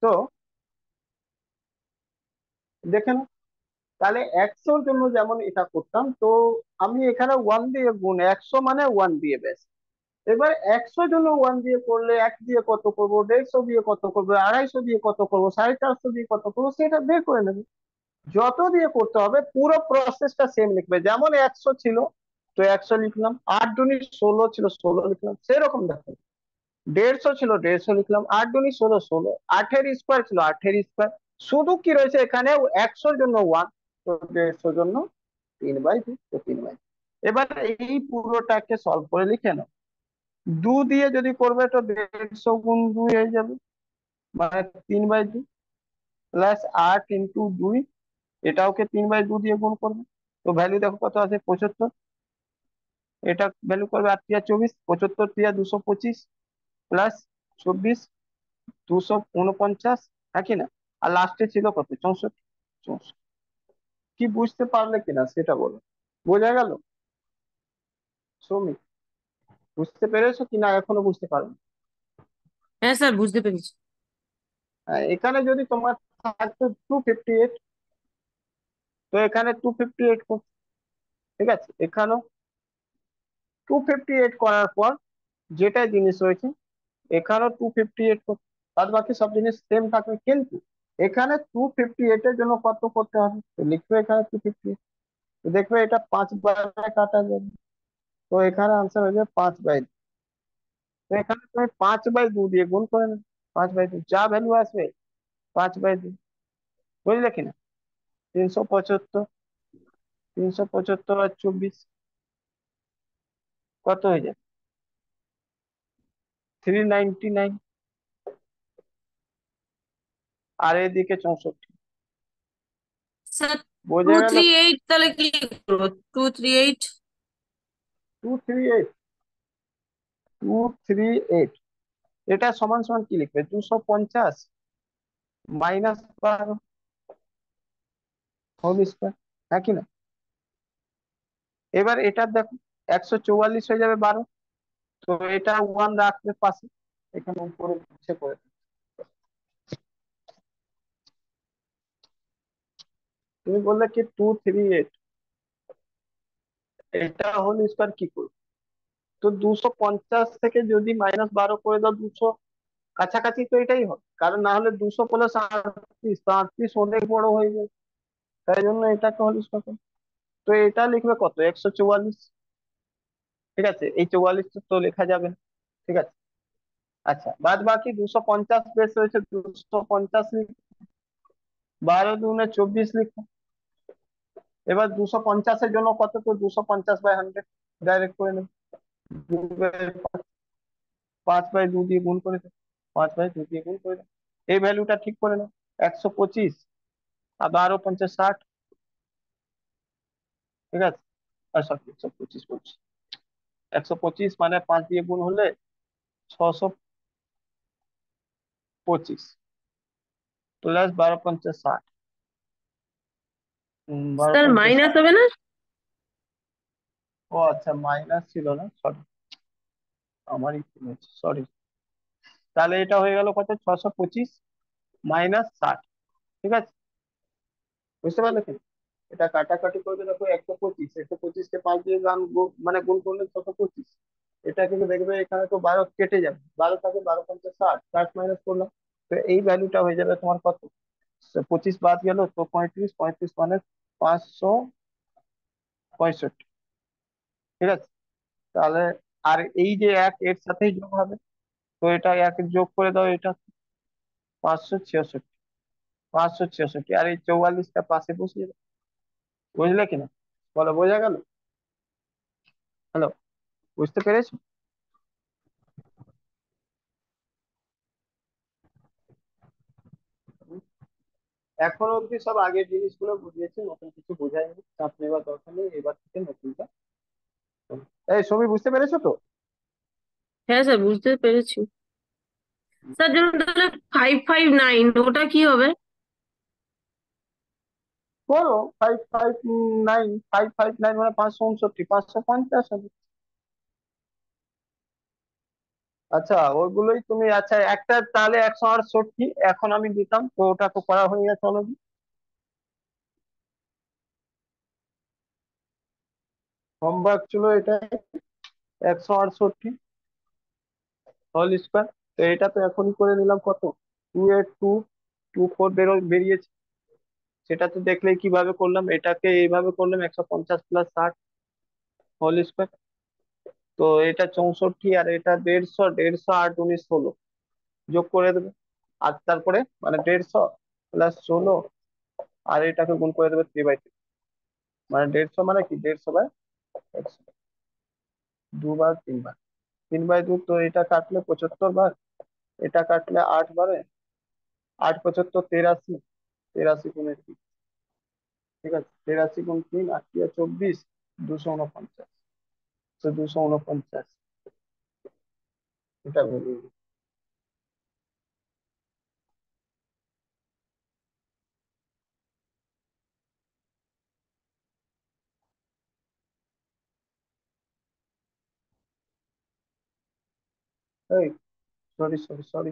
তো দেখে নাও, তাহলে 100-র জন্য যেমন এটা করতাম, তো আমি এখানে 1 দিয়ে গুণ, 100 মানে 1 দিয়ে ব্যাস। এবার 100 জন্য 1 দিয়ে করলে 1 দিয়ে কত করবো, 150 দিয়ে কত করবো, 250 দিয়ে কত করবো, 450 দিয়ে কত করবো, সেটা বের করে নেবে। যত দিয়ে করতে হবে পুরো প্রসেসটা সেম লিখবে। যেমন 100 ছিল তো 100 লিখলাম, 8 দুনি 16 ছিল 16 লিখলাম, সেরকম দেখো। 150 ছিল 150 লিখলাম, 8 দুনি 16 16, 8-এর স্কোয়ার ছিল 8-এর স্কোয়ার। শুধু কি রয়েছে এখানে, 100-র জন্য 1, তো 150-র জন্য 3/2, তো 3/2। এবার এই পুরোটাকে সলভ করে লিখে নাও। 2 দিয়ে যদি করবে তো 150 গুণ 2 হয়ে যাবে, মানে 3/2, প্লাস 8 × 2, এটাওকে 3/2 দিয়ে গুণ করবে। তো ভ্যালু দেখো কত আছে, 75। এটা ভ্যালু করবে 8 × 24, 75 × 2 = 225, প্লাস 24, 249, হ্যাঁ কি না? আর লাস্টে ছিল কত, 64। 64 কি বুঝতে পারলে কিনা সেটা বলো। বোঝা গেল সৌমিক? বুঝতে পেরেছো কিনা এখনো বুঝতে পারো? হ্যাঁ স্যার, বুঝতে পেরেছি। এখানে যদি তোমার থাকতো 258, তো এখানে 258, ঠিক আছে, এখানেও 258 করার পর যেটা জিনিস রয়েছে, এখানেও 258 করতে, বাদ বাকি সব জিনিস সেম থাকবে, কিন্তু এখানে 258-এর জন্য কত করতে হবে, তো লিখবে এখানে 258। তো দেখবে এটা 5 বারে কাটা যাবে, তো এখানে আনসার হয়ে যাবে 5/2। তো এখানে তুমি 5/2 দিয়ে গুণ করে নেবে, 5/2 যা ভ্যালু আসবে 5/2, বুঝলে কিনা? 375, 375 আর 24 কত হয়ে যায়, 399, আর এদিকে 64। স্যার, টু বোঝা গেল? থ্রি এইট তাহলে কি করবো? 238। 238, 238, এটা সমান সমান কি লিখবে, 250 -12 হোল স্কোয়ার, হ্যাঁ কি না? এবার এটা দেখো, 144 হয়ে যাবে 12, তো এটা 1 রাখবে পাশে, এখানে উপরে নিচে করে দিই। তুমি বললে কি 238, এটা হোল স্কোয়ার কি করবে? তো 250 থেকে যদি -12 করে দাও, 200 কাছাকাছি তো এটাই হবে, কারণ না হলে 200 + 38, তো 38 অনেক বড় হয়ে যায়, তাই জন্য এটাকে হোল স্কোয়ার করে। তো এটা লিখবে কত, 144, ঠিক আছে, এই 44 তো লেখা যাবে না, ঠিক আছে। আচ্ছা, বাদ বাকি 250 বেশ হয়েছে, 250 লিখ, 12 × 2 = 24 লিখো। এবার 250-এর জন্য কত, তো 250/100 ডাইরেক্ট করে নেবে, 5/2 দিয়ে গুণ করে দেবে, 5/2 দিয়ে গুণ করে দেবে। এই ভ্যালুটা ঠিক করে নাও, 125 আর 12×5 = 60, ঠিক আছে। আর সরি, 125 বলছি, 125 মানে 5 দিয়ে গুণ হলে 625, প্লাস 12×5 = 60, বারো স্যার, পঞ্চা মাইনাস ষাট হবে না? ও আচ্ছা, মাইনাস ছিল না, সরি, আমারই ভুল হয়েছে, সরি। তাহলে এটা হয়ে গেল কত, 625 -60, ঠিক আছে, বুঝতে পারলে কি? এটা কাটাকাটি করে দেখো, 125, 125-কে 5 দিয়ে মানে গুণ করলে 625। এটা কিন্তু দেখবে এখানে তো 12 কেটে যাবে, 12 থাকে, 12×5 = 60, 60 মাইনাস করলাম, তো এই ভ্যালুটা হয়ে যাবে তোমার কত, 25 বাদ গেল তো 35, 35 মানে 565, ঠিক আছে। তাহলে আর এই যে এক এর সাথেই যোগ হবে, তো এটা এক যোগ করে দাও, এটা 566, 566, আর এই 44টা পাশে বসিয়ে দাও, বুঝলে কিনা? বলো, বোঝা গেল? হ্যালো, বুঝতে পেরেছো? এখন অব্দি সব আগের জিনিসগুলো বুঝিয়েছি, নতুন কিছু বোঝায়নি, চাপ নেওয়ার দরকার নেই, এবার থেকে নতুনটা। এই সবই বুঝতে পেরেছো তো? হ্যাঁ স্যার, বুঝতে পেরেছি। স্যার, যেমন তাহলে 559 ওটা কি হবে? করো, 559, 559 মানে 559, 550 হবে। আচ্ছা ওইগুলোই তুমি, আচ্ছা একটা তাহলে 168 এখন আমি দিতাম, তো ওটা তো করা হয়ে গেছে অলরেডি। হোমওয়ার্ক ছিল এটা 168 হোল স্কোয়ার। তো এটা তো এখনই করে নিলাম, কত 282224 বেরিয়েছে। সেটা তো দেখলে কিভাবে করলাম, এটাকে এইভাবে করলাম 150 + 60 হোল স্কোয়ার। তো এটা 64, আর এটা 150, 150 8 19 16 যোগ করে দেবে। আর তারপরে মানে 150 + 16, আর এটাকে গুণ করে দেবে 3/2। মানে 150 মানে কি 150/100, দুবার তিনবার, 3/2। তো এটা কাটলে 75 বার, এটা কাটলে 8 বারে, 8 × 75 = 83, 83 × 3, ঠিক আছে 83 × 3 = 24, 249, তো 249 এটা ভেবে। এই সরি সরি সরি,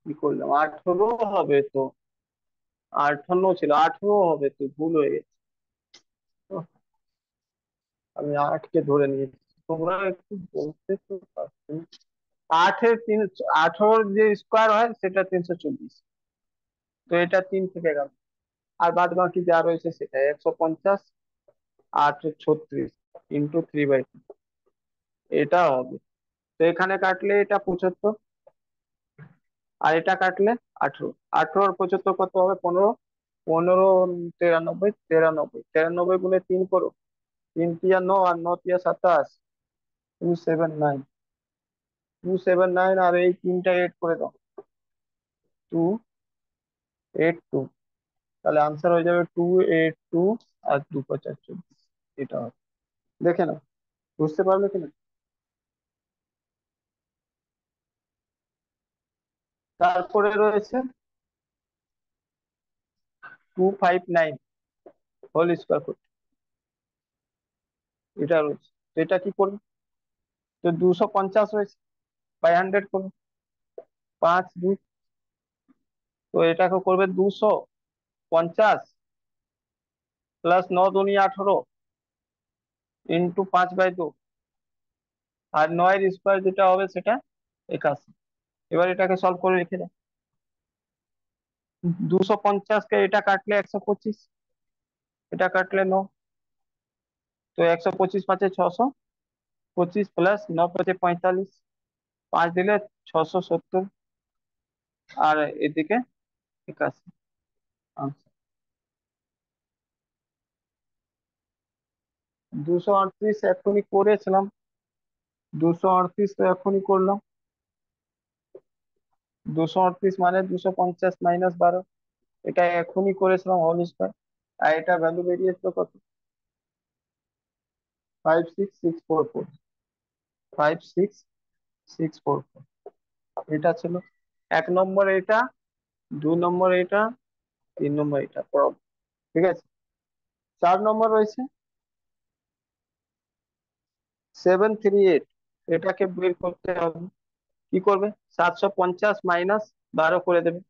কি করলাম, 18 হবে তো, 58 ছিল, 18 হবে তো, ভুল হয়ে গেছে। ওহ, আমি 8কে ধরে নিয়েছি, তোমরা একটু বলতে তো পারছো না। 18 যে স্কোয়ার হয় সেটা 324, তো এটা 3 থেকে গেল। আর বাদ বাকি যা রয়েছে সেটা 150 836 × 3/2, এটা হবে। তো এখানে কাটলে এটা 75, আর এটা কাটলে 18, 18 আর 75 কত হবে, 15, 15 93, 93, 93 গুণে 3 করো, 3 × 9 আর 9 × 27, 279, 279, আর এই তিনটা এড করে দাও, 282। তাহলে আনসার হয়ে যাবে 282 আর 2 × 4 = 24, এটা হবে। দেখে নাও, বুঝতে পারলে কিনা। তারপরে রয়েছে 259 হোল স্কোয়ার করতে, এটা রয়েছে। তো এটা কি করবে, তো 250 রয়েছে, 100 করবে, 5 2। তো এটাকে করবে 250 +9 × 2 = 18 × 5/2, আর 9 এর স্কোয়ার যেটা হবে সেটা 81। এবার এটাকে সলভ করে রেখে দাও। 250 কে এটা কাটলে 125, এটা কাটলে 9, তো 125 × 5 = 625, প্লাস 9 × 5 = 45, 5 দিলে 670, আর এদিকে 81। আচ্ছা, 238 এখনই করেছিলাম, 238 তো এখনই করলাম। 238 মানে 250 - 12, এটা এখনই করেছিলাম হোল স্কয়ার। আর এটা ভ্যালু বেরিয়েছিল কত, 56644, 56644, এটা ছিল 1 নম্বর, এটা 2 নম্বর, এটা 3 নম্বর, এটা প্রব, ঠিক আছে। 4 নম্বর রয়েছে 738, এটাকে বের করতে হবে। কি করবে, 750 - 12 করে দেবে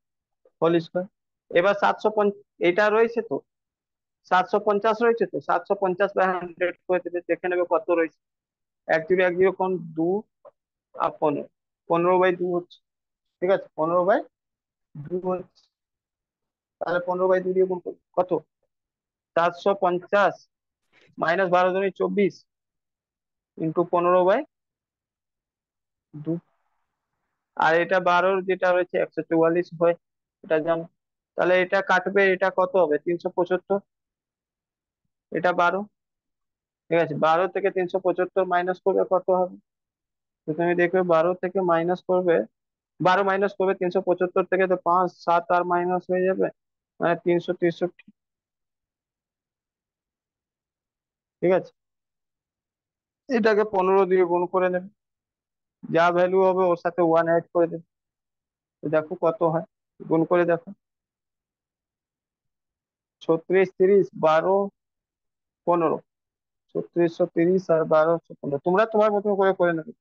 হোল স্কয়ার। এবার 750, এটা রয়েছে তো, 750 রয়েছে তো, 750/100 করে দেবে, দেখে নেবে কত রয়েছে। 1 0 1 0 কোন 2 আর 15, 15/2 হচ্ছে, ঠিক আছে 15/2 হচ্ছে। তাহলে 15/2 দিয়ে গুণ করবে কত, 750 -12 × 24 × 15/2, আর এটা 12 যেটা রয়েছে 144 হয়, এটা জানো। তাহলে এটা কাটবে, এটা কত হবে 375, এটা 12, ঠিক আছে। 12 থেকে 375 মাইনাস করবে, কত হবে, তো তুমি দেখবে 12 থেকে মাইনাস করবে, 12 মাইনাস করবে 375 থেকে, তো 5 7 আর মাইনাস হয়ে যাবে, মানে 363, ঠিক আছে। এটাকে 15 দিয়ে গুণ করে নেবে, যা ভ্যালু হবে ওর সাথে 1 অ্যাড করে দেবে, তো দেখো কত হয়, গুণ করে দেখো। 36 30 12 15, 3630 আর 1215, তোমরা তোমার মতো করে করে নেবে।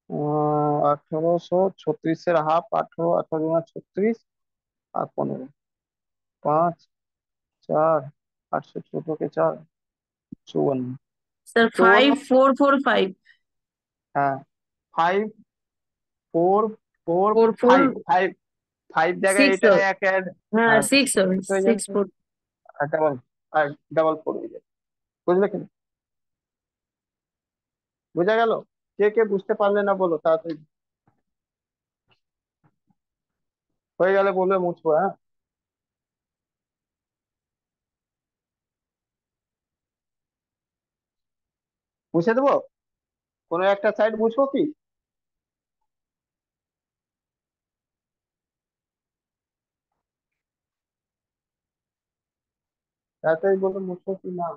1800, 36-এর হাফ 18, 18 × 36, আর 15, 5, 4, 814 কে 4, 54, স্যার 54। 5445। হ্যাঁ, 5, 4, 4, ফোর ফোর 5, 5, 5 জায়গায় সিক্স এটা এক অ্যাড। হ্যাঁ, হ্যাঁ, সিক্স হবে। six হয়ে যাবে, 6 4। আর ডাবল 4 হয়ে যাবে। বুঝলে কি না? বোঝা গেল? কে কে বুঝতে পারলে না বলো তাড়াতাড়ি। হয়ে গেলে বলবে মুছবো, হ্যাঁ। মুছে দেবো, কোনো একটা সাইড মুছবো কি? তাড়াতাড়ি বলবে মুছবো কি না।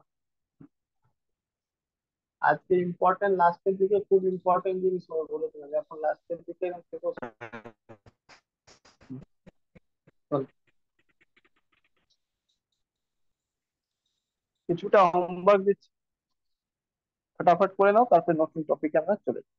আজকে ইম্পর্টেন্ট, লাস্টের দিকে খুব ইম্পর্টেন্ট জিনিস হবে বলেছিলাম, এখন লাস্টের দিকে এরকম থেকো। চল, কিছুটা হোমওয়ার্ক দিচ্ছি, ফটাফট করে নাও, তারপরে নতুন টপিকে আমরা চলে যাই।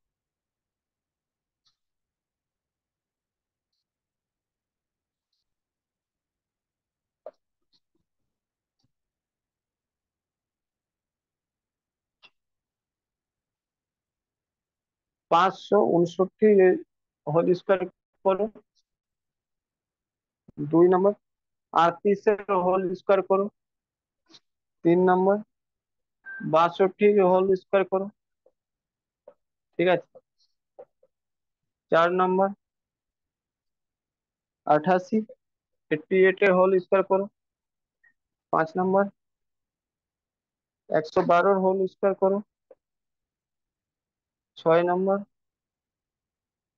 559 হোল স্কোয়ার করো, 2 নম্বর। 38-এর হোল স্কোয়ার করো, 3 নম্বর। 62 হোল স্কোয়ার করো, ঠিক আছে, 4 নম্বর। 88 হোল স্কোয়ার করো, 5 নম্বর। 112 হোল স্কোয়ার করো, 6 নম্বর।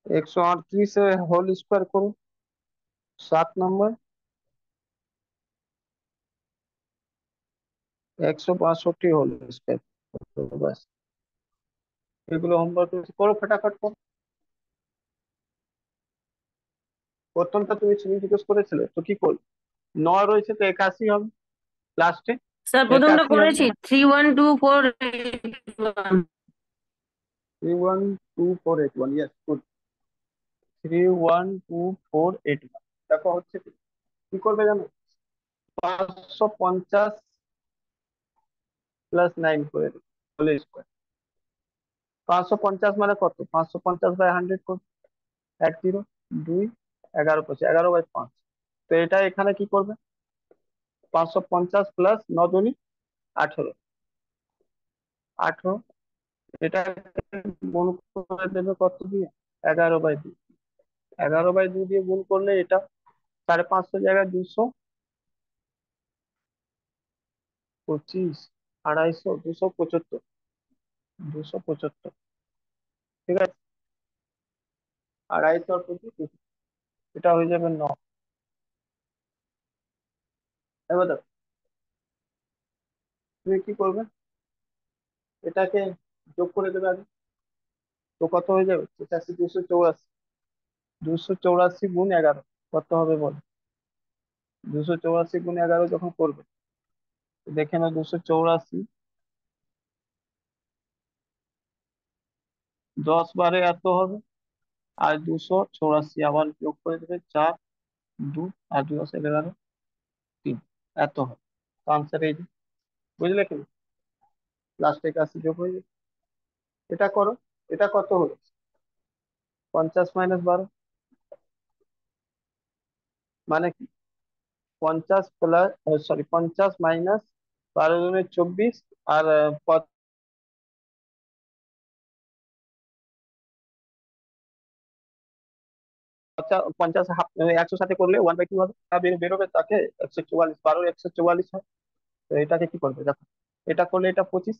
138 হোল স্কোয়ার করো, 7 নম্বর। 162 হোল স্কোয়ার করো, ব্যাস। এগুলো হোমওয়ার্ক করো, ফটাফট করো। প্রথমটা তুমি তুমি জিজ্ঞেস করেছিলে তো, কি করবে? 9 রয়েছে তো 81 হবে লাস্টে, স্যার প্রথমটা 81 হবে। করেছি, 31248 1। 31248 1, ইয়েস, গুড। 31248 1, দেখো হচ্ছে কি। কি করবে জানো? 550 + 9 করে দেবে, হোল স্কোয়ার। 550 মানে কত? 550/100 করবে, 10, 2, 11 × 5, 11/5। তো এটা এখানে কি করবে? 550 প্লাস 9 × 18, 18। এটা গুণ করে দেবে কত দিয়ে? 11/2। 11/2 দিয়ে গুণ করলে এটা 550 জায়গায় 225, 250, 275, 275, ঠিক আছে। 250 আর 25, এটা হয়ে যাবে 9। এবার দেখো, তুমি কি করবে? এটাকে যোগ করে দেবে আগে, তো কত হয়ে যাবে? 85, 284। 284 × 11 কত হবে বলো? 284 × 11 যখন করবে, দেখে নাও। 284, 10 × 12 এত হবে। আর 284 আবার যোগ করে দেবে, 4, 2, আর 2 × 11, 3, এত হবে। আনসার এই যে, বুঝলে কি? লাস্টে কাছে যোগ হয়ে যাবে। এটা করো। এটা কত হলো? 50 - 12 মানে কি? 50 প্লাস, সরি, 50 - 12 × 24, আর 50 হাফ, 100 সাথে করলে 1/2 হবে, বেরোবে তাকে 144, 12 144 হয়। তো এটাকে কি করবে দেখো, এটা করলে এটা 25,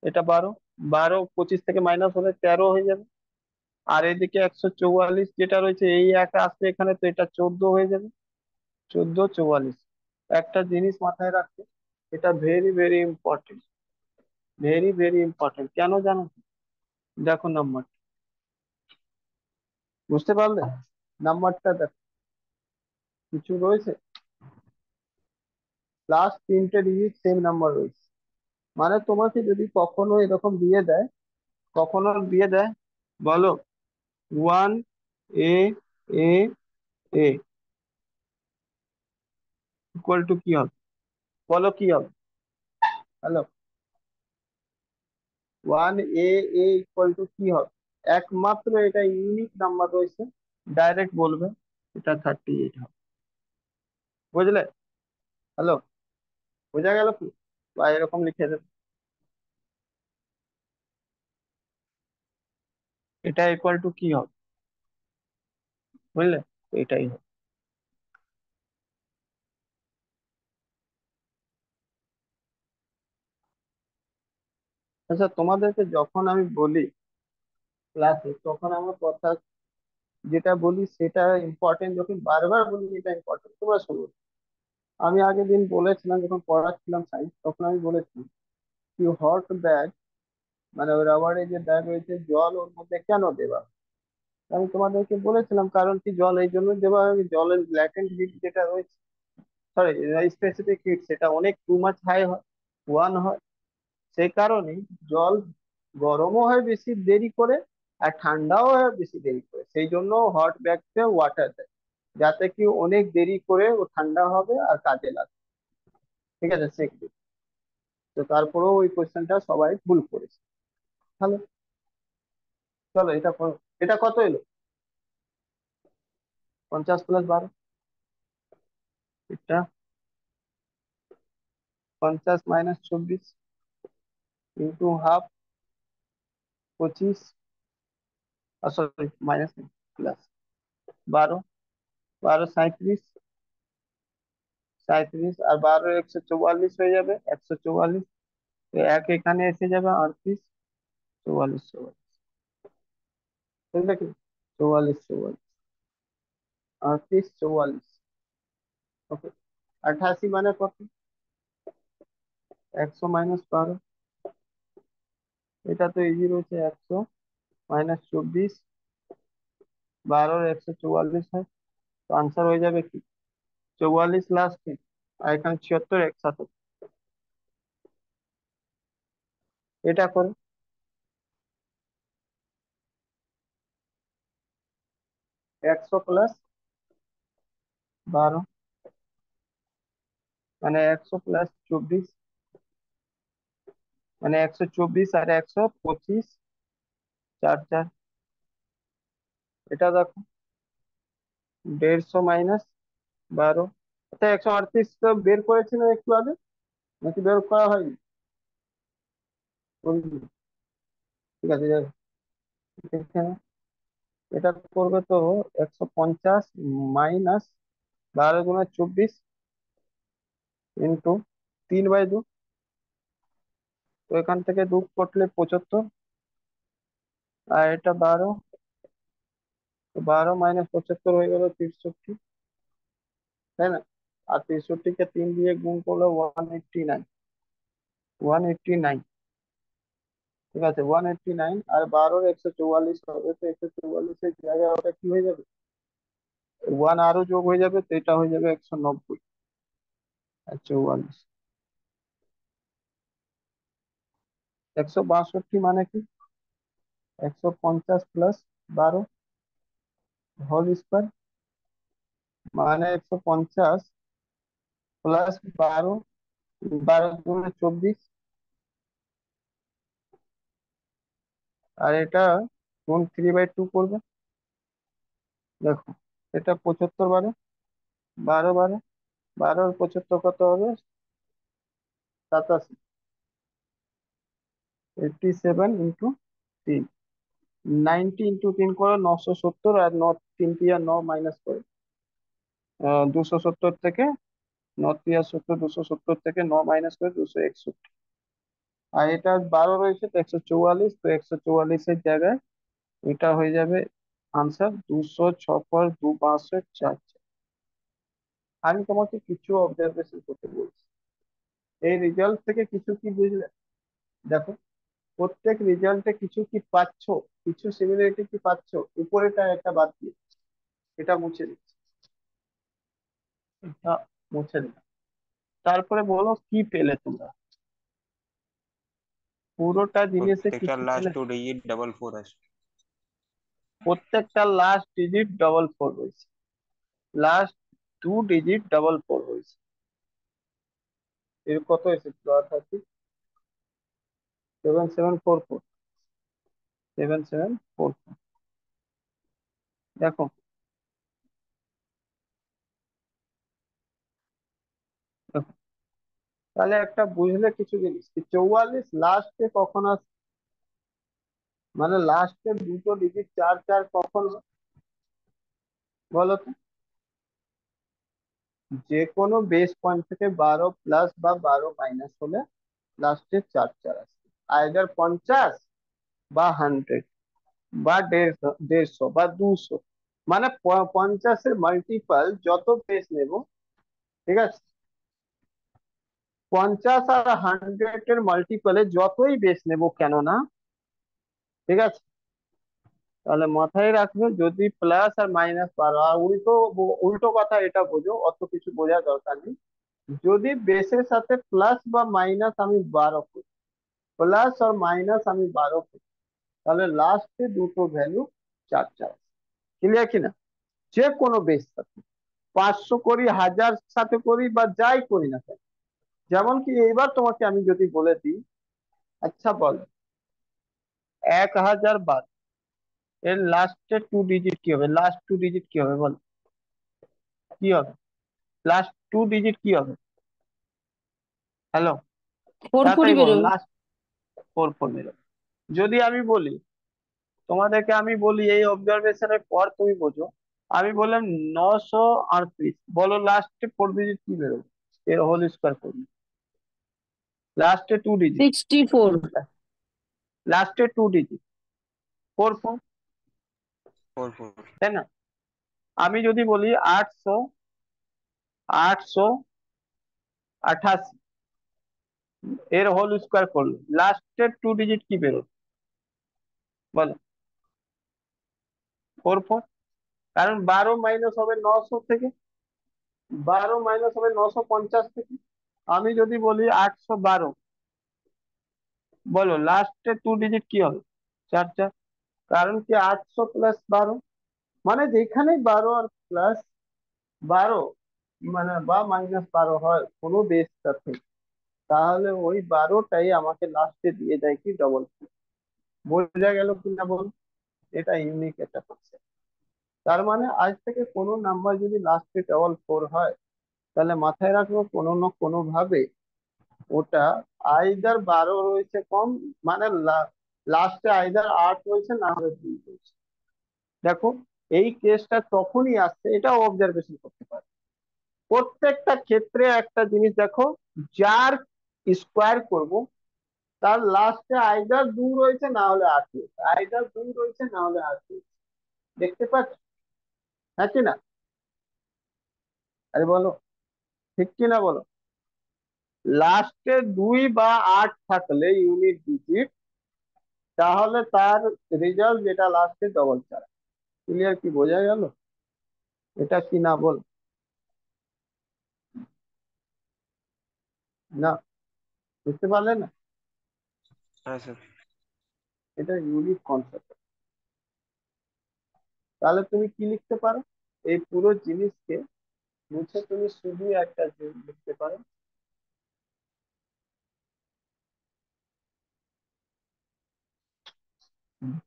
এটা 12, 12 25 থেকে মাইনাস হলে 13 হয়ে যাবে। আর এদিকে 144 যেটা রয়েছে, এই একটা আসছে এখানে, তো এটা 14 হয়ে যাবে। 14, 44। একটা জিনিস মাথায় রাখবে, এটা very very important, very very important, কেন জানো? দেখো নাম্বার, বুঝতে পারলে? নাম্বারটা দেখো, কিছু রয়েছে, লাস্ট 3টে ডিজিট সেম নাম্বার রয়েছে। মানে তোমাকে যদি কখনো এরকম দিয়ে দেয়, কখনো দিয়ে দেয় বলো। 1 a a ইকুয়াল টু কি হবে? বলো কি হবে? হ্যালো। 1 a ইকুয়াল টু কি হবে? একমাত্র এটা ইউনিক নাম্বার রয়েছে, ডাইরেক্ট বলবে এটা 38 হবে। বুঝলে? হ্যালো। বোঝা গেল কি? বা এরকম লিখে দেবে, এটা ইকুয়াল টু কি হবে। বুঝলে? এটাই হবে। আচ্ছা, তোমাদেরকে যখন আমি বলি ক্লাসে, তখন আমার কথা যেটা বলি সেটা ইম্পর্টেন্ট, যখন বারবার বলি এটা ইম্পর্টেন্ট তোমরা শোনো। আমি আগের দিন বলেছিলাম যখন পড়াচ্ছিলাম সায়েন্স, তখন আমি বলেছি কি হট ব্যাগ, মানে ওই রাবারের যে ব্যাগ রয়েছে, জল ওর মধ্যে কেন দেওয়া? আমি তোমাদেরকে বলেছিলাম কারণ কি, জল এই জন্য দেওয়া হয়, জলের ল্যাটেন্ট হিট যেটা রয়েছে, সরি স্পেসিফিক হিট, সেটা অনেক টু মাচ হাই হয়, ওয়ান হয়। সেই কারণে জল গরমও হয় বেশি দেরি করে, আর ঠান্ডাও হয় বেশি দেরি করে, সেই জন্য হট ব্যাগকে ওয়াটার দেয়, যাতে কি অনেক দেরি করে ও ঠান্ডা হবে আর কাজে লাগবে। ঠিক আছে, সেগুলো। তো তারপরেও ওই কোয়েশ্চেনটা সবাই ভুল করেছে। ভালো। চলো এটা করো। এটা কত এলো? 50 + 12। এটা 50 - 24 into half, 25, sorry minus, plus 12, 12 37, 37 আর 12 144 হয়ে যাবে, 144। তো এক এখানে এসে যাবে 38, 44, 44। বুঝলে কি? 44, 44, 38, 44। ওকে। 88 মানে কত? 100 - 12। এটা তো ইজি রয়েছে, 100 - 24, 12 144 হয়। তো আনসার হয়ে যাবে কি? 44 লাস্ট, আর এখানে 76 একসাথে। এটা করো। 100 + 12 মানে 100 + 24, মানে 124 আর 125, 4 4। এটা দেখো, 150 - 12। আচ্ছা, 138 তো বের করেছি না একটু আগে, নাকি বের করা হয়নি? বলিনি। ঠিক আছে, যাই হোক, দেখে নাও। এটা করবে তো 150 - 12 × 24 ইন্টু 3/2। তো এখান থেকে 2 করলে 75, আর এটা 12। তো 12 - 75 হয়ে গেল 63, তাই না? আর 63 কে 3 দিয়ে গুণ করলে 189, 189। ঠিক আছে, 189, আর 12 144 হবে, তো 144-এর জায়গায় ওটা কি হয়ে যাবে? ওয়ান আরো যোগ হয়ে যাবে, তো এটা হয়ে যাবে 190 আর 44। 162 মানে কি? 150 + 12 হোল স্কোয়ার, মানে 150 + 12, 12 × 24, আর এটা গুণ 3/2 করবে। দেখো, এটা 75 বারে, 12 বারে, 12 আর 75 কত হবে? 87, 87 × 3, 90 × 3 করো 970, আর 3 আর 9 মাইনাস করে 270 থেকে, 9 × 3 = 70, 270 থেকে 9 মাইনাস করে 261। আর এটা 12 রয়েছে, তো 144, তো 144-এর জায়গায় এটা হয়ে যাবে আনসার 206 × 2 = 4। আমি তোমাকে কিছু অবজারভেশন করতে বলছি, এই রেজাল্ট থেকে কিছু কি বুঝলে? দেখো, প্রত্যেক রেজাল্টে কিছু কি পাচ্ছ, কিছু সিমিলারিটি কি পাচ্ছ, উপরেটা একটা বাদ দিয়ে এটা মুছে দিচ্ছি, এটা মুছে দিলাম। তারপরে বলো কি পেলে তোমরা, পুরোটা জিনিসে প্রত্যেকটা কিছু পেলে? লাস্ট 2 ডিজিট 44 আসবে। প্রত্যেকটা লাস্ট ডিজিট ডবল ফোর হয়েছে, last two digit double four হয়েছে। এর কত এসেছিল? 7 7 4 4, 7 7 4 4। দেখো, দেখো, তাহলে একটা বুঝলে কিছু জিনিস কি 44 লাস্টে কখন আসে, মানে লাস্টে দুটো ডিজিট চার চার কখন হয়? বলো তো। যে কোনো বেস পয়েন্ট থেকে 12 প্লাস বা 12 মাইনাস হলে লাস্টে চার চার আসে, আইদার 50 বা 100 বা 150 বা 200। মানে 50-এর মাল্টিপাল যত বেস নেব, ঠিক আছে, 50 আর 100-এর মাল্টিপালে যতই বেস নেব কেন না, ঠিক আছে, তাহলে মাথায় রাখবে যদি প্লাস আর মাইনাস পারো, আর উল্টো উল্টো কথা এটা বোঝো, অত কিছু বোঝার দরকার নেই। যদি বেসের সাথে প্লাস বা মাইনাস আমি 12 করি, প্লাস আর মাইনাস আমি 12 করি, তাহলে লাস্টে দুটো ভ্যালু চার চার। ক্লিয়ার কিনা? যে কোনো বেস সাথে 500 করি, 1000 সাথে করি, বা যাই করি না কেন। যেমন কি এইবার তোমাকে আমি যদি বলে দিই, আচ্ছা বলো, 1012 এর লাস্টে টু ডিজিট কি হবে? লাস্ট টু ডিজিট কি হবে বলো? কি হবে? লাস্ট টু ডিজিট কি হবে? হ্যালো, ফোর তাড়াতাড়ি ফোরই বলো, বেরোবে। লাস্ট ফোর ফোর মিলে। যদি আমি বলি, তোমাদেরকে আমি বলি এই অবজারভেশনের পর তুমি বোঝো, আমি বললাম 938, বলো লাস্টে ফোর ডিজিট কি বেরোবে? এর হোল স্কোয়ার করবে, লাস্টে টু ডিজিট, 64। লাস্টে টু ডিজিট, ফোর ফোর, 4 4। তাই না? আমি যদি বলি 888, এর হোল স্কোয়ার করলে লাস্টের টু ডিজিট কি বেরোবে বলো? Four four. কারণ 12 মাইনাস হবে 900 থেকে, 12 মাইনাস হবে 950 থেকে। আমি যদি বলি 812, বলো লাস্টে টু ডিজিট কি হবে? চার চার। কারণ কি 800 প্লাস 12, মানে যেখানে 12 আর প্লাস 12, মানে বা -12 হয় কোনো বেস সাথে, তাহলে ওই 12টাই আমাকে লাস্টে দিয়ে দেয় কি ডবল। বোঝা গেল কিনা বল? এটা ইউনিক একটা কনসেপ্ট। তার মানে আজ থেকে কোনো নাম্বার যদি লাস্টে ডবল ফোর হয়, তাহলে মাথায় রাখবো কোনো না কোনো ভাবে ওটা আইদার 12 রয়েছে কম, মানে লাস্টে আইদার 8 রয়েছে, না হলে 2 রয়েছে। দেখো, এই কেসটা তখনই আসছে, এটা অবজারভেশন করতে পারে প্রত্যেকটা ক্ষেত্রে। একটা জিনিস দেখো, যার স্কোয়ার করব তার লাস্টে আইদার 2 রয়েছে, না হলে 8 রয়েছে, আইদার 2 রয়েছে, না হলে 8 রয়েছে। দেখতে পাচ্ছ? হ্যাঁ কি না? আরে বলো, ঠিক কি না বলো? লাস্টে 2 বা 8 থাকলে ইউনিট ডিজিট, তাহলে তার রেজাল্ট যেটা লাস্টে ডবল চার। ক্লিয়ার? কি বোঝা গেল? এটা কি না বল? না, বুঝতে পারলে না? হ্যাঁ স্যার। এটা ইউনিক কনসেপ্ট। তাহলে তুমি কি লিখতে পারো? এই পুরো জিনিসকে মুছে তুমি শুধু একটা জিনিস লিখতে পারো,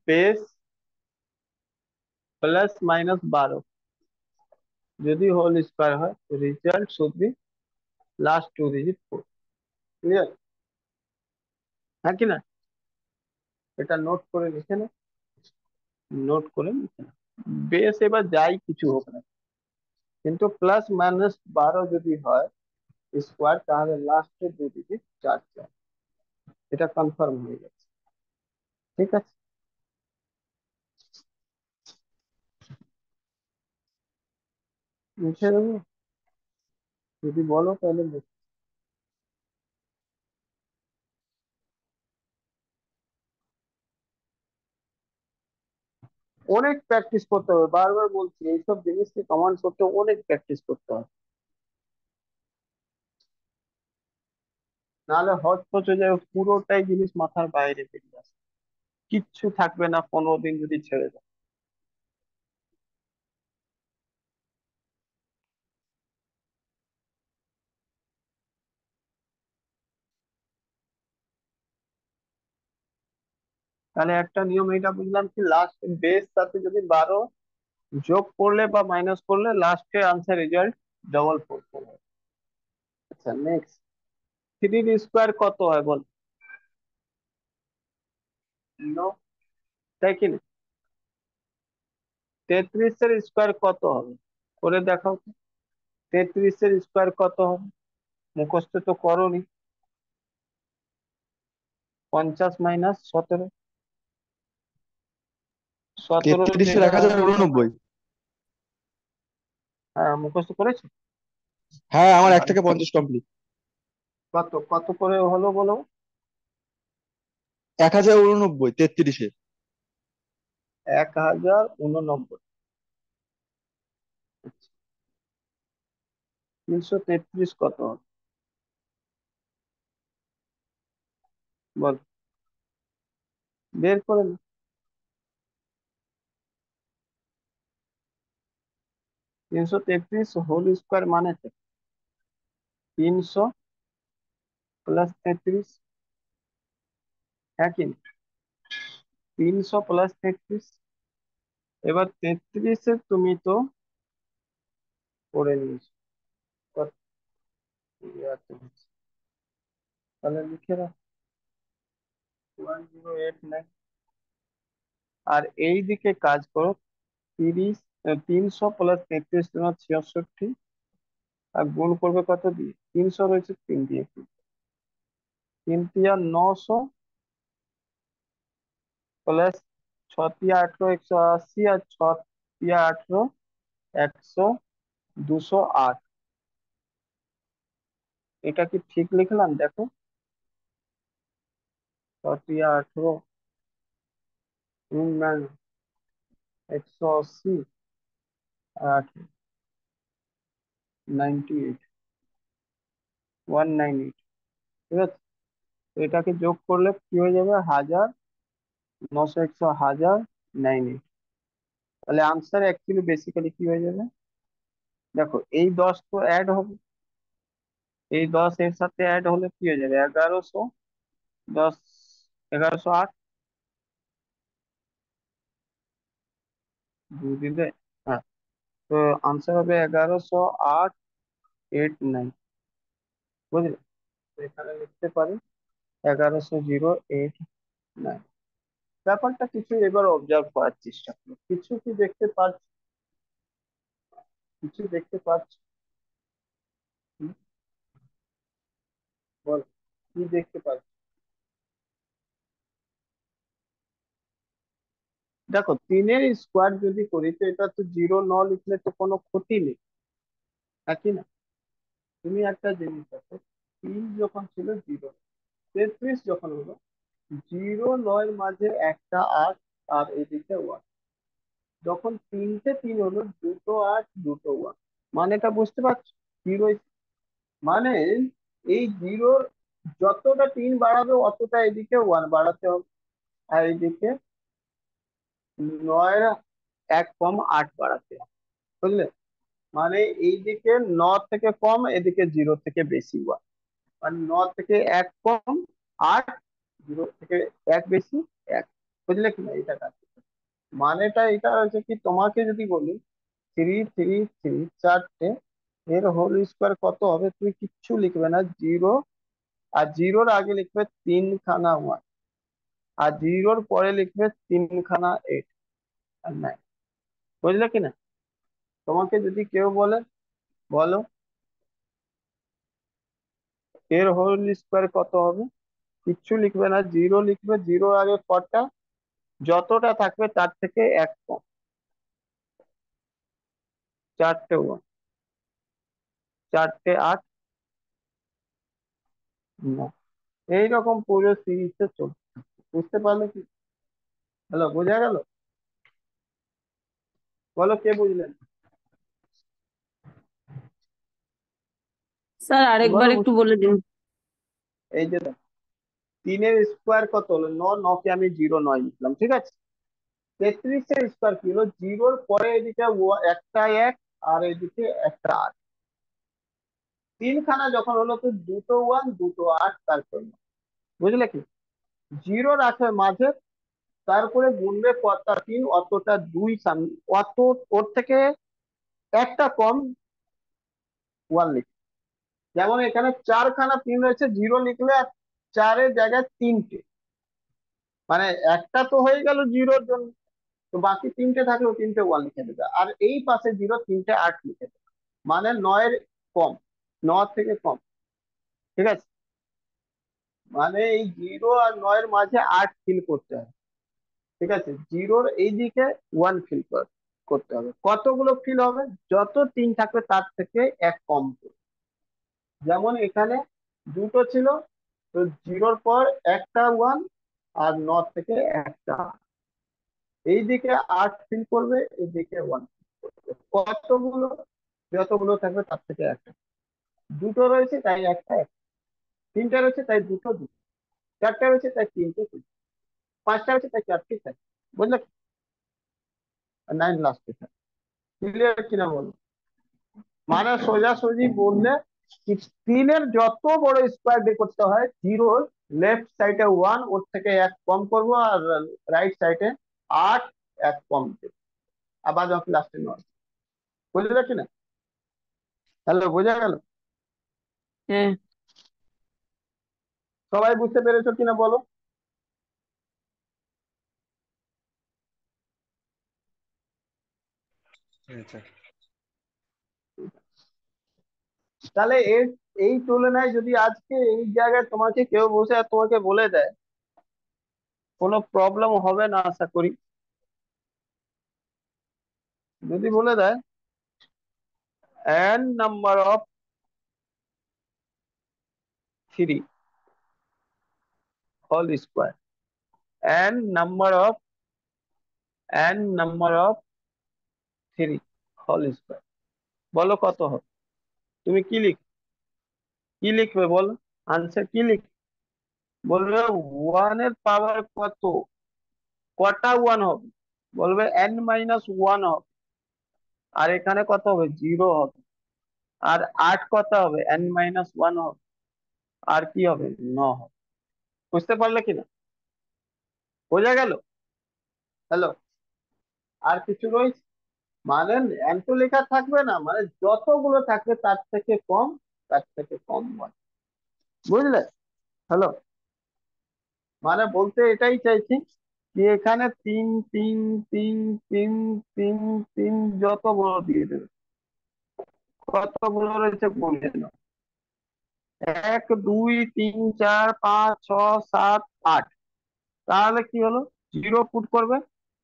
বেস +-12 যদি হোল স্কোয়ার হয়, result should be last two digit four. Clear? হ্যাঁ কি না? এটা নোট করে লিখে না, নোট করে লিখে না। বেস এবার যাই কিছু হোক না, কিন্তু +-12 যদি হয় স্কোয়ার, তাহলে লাস্টের দু ডিজিট চার চার। এটা কনফার্ম হয়ে গেছে। ঠিক আছে? মুছে দেবো? যদি বলো তাহলে অনেক প্র্যাকটিস করতে হবে, বারবার বলছি এইসব জিনিসকে কমান্ড করতে অনেক প্র্যাকটিস করতে হবে, নাহলে হচ্ছে যে পুরোটাই জিনিস মাথার বাইরে বেরিয়ে আসে, কিচ্ছু থাকবে না 15 দিন যদি ছেড়ে দাও। তাহলে একটা নিয়ম এটা বুঝলাম কি, লাস্ট বেস সাথে যদি 12 যোগ করলে বা মাইনাস করলে লাস্টে আনসার রেজাল্ট ডবল করতে হবে। আচ্ছা নেক্সট, থ্রির স্কোয়ার কত হয় বল? নো, তাই কি না? 33-এর স্কোয়ার কত হবে করে দেখাও তো। 33-এর স্কোয়ার কত হবে? মুখস্থ তো করোনি। 50 মাইনাস 17, 17 তেত্রিশের যেটা 1089। হ্যাঁ মুখস্থ করেছো? হ্যাঁ, আমার এক ভালো। থেকে 50 কমপ্লিট। কত কত করে হলো বলো? 1089 তেত্রিশে। 1089। 333 কত হবে বল, বের করে নে। 333 হোল স্কোয়ার মানে তো 300 প্লাস 33, হ্যাঁ কি না? 300 প্লাস 33। এবার 33-এর তুমি তো করে নিয়েছো, কত ইয়ে আছে, তাহলে লিখে রাখ 1089। আর এই দিকে কাজ করো, 300 প্লাস 33 = 66, আর গুণ করবে কত দিয়ে? 300 রয়েছে 3 দিয়ে, 3 × 900 প্লাস 6 × 8 = 180, আর 6 × 8 = 100, 208। এটা কি ঠিক লিখলাম দেখো? 6 × 8 180, 8 98, 198, ঠিক আছে। তো এটাকে যোগ করলে কি হয়ে যাবে? 1000, 900, 100, 1098। তাহলে আনসার অ্যাকচুয়ালি বেসিক্যালি কি হয়ে যাবে দেখো, এই 10 তো অ্যাড হবে, এই 10 এর সাথে অ্যাড হলে কি হয়ে যাবে? 1100, 10, 1108, দিলে, হ্যাঁ। তো আনসার হবে 1108, 89, বুঝলে? তো এখানে লিখতে পারি 1108, 9। ব্যাপারটা কিছু এবার অবজার্ভ করার চেষ্টা করো, কিছু কি দেখতে পাচ্ছ? কিছু দেখতে পাচ্ছ? হুম, বল, কি দেখতে পাচ্ছ? দেখো 3-এর স্কোয়ার যদি করি তো এটা তো 0 ন লিখলে তো কোনো ক্ষতি নেই, নাকি না? তুমি একটা জিনিস দেখো, 3 যখন ছিল 0, 33 যখন হলো 0 9 মাঝে একটা 8, আর এদিকে 1, যখন 3টে 3 হলো দুটো 8 দুটো 1, মানেটা বুঝতে পারছো কি রয়েছে? মানে এই জিরোর যতটা 3 বাড়াবে অতটা এদিকে 1 বাড়াতে হবে, আর এদিকে 9-এর 1 কম 8 বাড়াতে হবে, বুঝলে? মানে এইদিকে 9 থেকে কম, এদিকে 0 থেকে বেশি 1, মানে 9 থেকে 1 কম 8, 0 থেকে 1 বেশি 1, বুঝলে কিনা এটা কাজ? মানেটা এটা হচ্ছে কি, তোমাকে যদি বলি 3 3 3 চারটে, এর হোল স্কোয়ার কত হবে, তুমি কিচ্ছু লিখবে না, 0, আর 0-র আগে লিখবে 3খানা 1, আর 0-র পরে লিখবে 3খানা 8 আর 9, বুঝলে কিনা? তোমাকে যদি কেউ বলে, বলো এর হোল স্কোয়ার কত হবে, কিচ্ছু লিখবে না, 0 লিখবে, 0-র আগে কটা, যতটা থাকবে তার থেকে 1 কম, চারটে 1, চারটে 8, 9, এইরকম পুরো সিরিজটা চলছে। বুঝতে পারলে কি? হ্যালো, বোঝা গেল? বলো কে বুঝলেন? স্যার আরেকবার বলো একটু বলে দিন। এই যে দেখো, 3-এর স্কোয়ার কত হলো? 9 কে আমি 0 9 লিখলাম, ঠিক আছে। 33-এর স্কোয়ার কি হলো? 0-র পরে এদিকে একটা 1, আর এদিকে একটা 8, 3খানা যখন হলো তো দুটো 1 দুটো 8, তারপর 9, বুঝলে কি? 0 রাখবে মাঝে, তারপরে গুনবে কতটা তিন অতটা দুই সামনে, অত ওর থেকে একটা কম ওয়ান লিখবে। যেমন এখানে চারখানা তিন রয়েছে, জিরো লিখলে আর চারের জায়গায় তিনটে, মানে একটা তো হয়ে গেল জিরোর জন্য, তো বাকি তিনটে থাকলেও তিনটে ওয়ান লিখে দেবে। আর এই পাশে জিরো তিনটে আট লিখে দেবে, মানে নয়ের কম, ন থেকে কম। ঠিক আছে, মানে এই জিরো আর নয়ের মাঝে আট ফিল করতে হবে। ঠিক আছে, জিরোর এইদিকে ওয়ান ফিল করতে হবে। কতগুলো ফিল হবে? যত তিন থাকবে তার থেকে এক কম করে। যেমন এখানে দুটো ছিল, তো জিরোর পর একটা ওয়ান, আর ন থেকে একটা, এইদিকে আট ফিল করবে, এইদিকে ওয়ান ফিল করবে। কতগুলো? যতগুলো থাকবে তার থেকে একটা। দুটো রয়েছে তাই একটা একটা, তিনটা রয়েছে তাই দুটো দুটো, চারটা রয়েছে তাই তিনটে তিনটে, পাঁচটা রয়েছে তাই চারটে চারটে। বুঝলে? নাইন লাস্টে থাকে। ক্লিয়ার কিনা বলো? মানে সোজাসুজি বললে তিনের যত বড় স্কোয়ার বের করতে হয়, জিরোর লেফট সাইডে ওয়ান, ওর থেকে এক কম করব, আর রাইট সাইডে আট, এক কম দেবো, আবার যখন লাস্টে নয়। বুঝলে কিনা? হ্যালো, বোঝা গেল? হ্যাঁ সবাই বুঝতে পেরেছো কিনা বলো? হ্যাঁ স্যার। তাহলে এর এই তুলনায় যদি আজকে এই জায়গায় তোমাকে কেউ বসে আর তোমাকে বলে দেয়, কোনো প্রবলেম হবে না আশা করি। যদি বলে দেয় n number of three whole square, n number of three whole square, বলো কত হবে? তুমি কি লিখবে বলো? আনসার কি লিখবে? বলবে ওয়ান এর পাওয়ার কত, কটা ওয়ান হবে? বলবে n-1 হবে। আর এখানে কত হবে? জিরো হবে। আর আট কত হবে? n-1 হবে। আর কি হবে? ন হবে। বুঝতে পারলে কিনা? বোঝা গেল? হ্যালো, আর কিছু রয়েছে? মানে n তো লেখা থাকবে না, মানে যতগুলো থাকবে তার থেকে কম, তার থেকে কম হয়। বুঝলে? হ্যালো, মানে বলতে এটাই চাইছি যে এখানে তিন তিন তিন তিন তিন তিন যতগুলো দিয়ে দেবে, কতগুলো রয়েছে গুনে নাও। এক দুই তিন চার পাঁচ ছ সাত আট, তাহলে কি হলো? জিরো পুট করবে,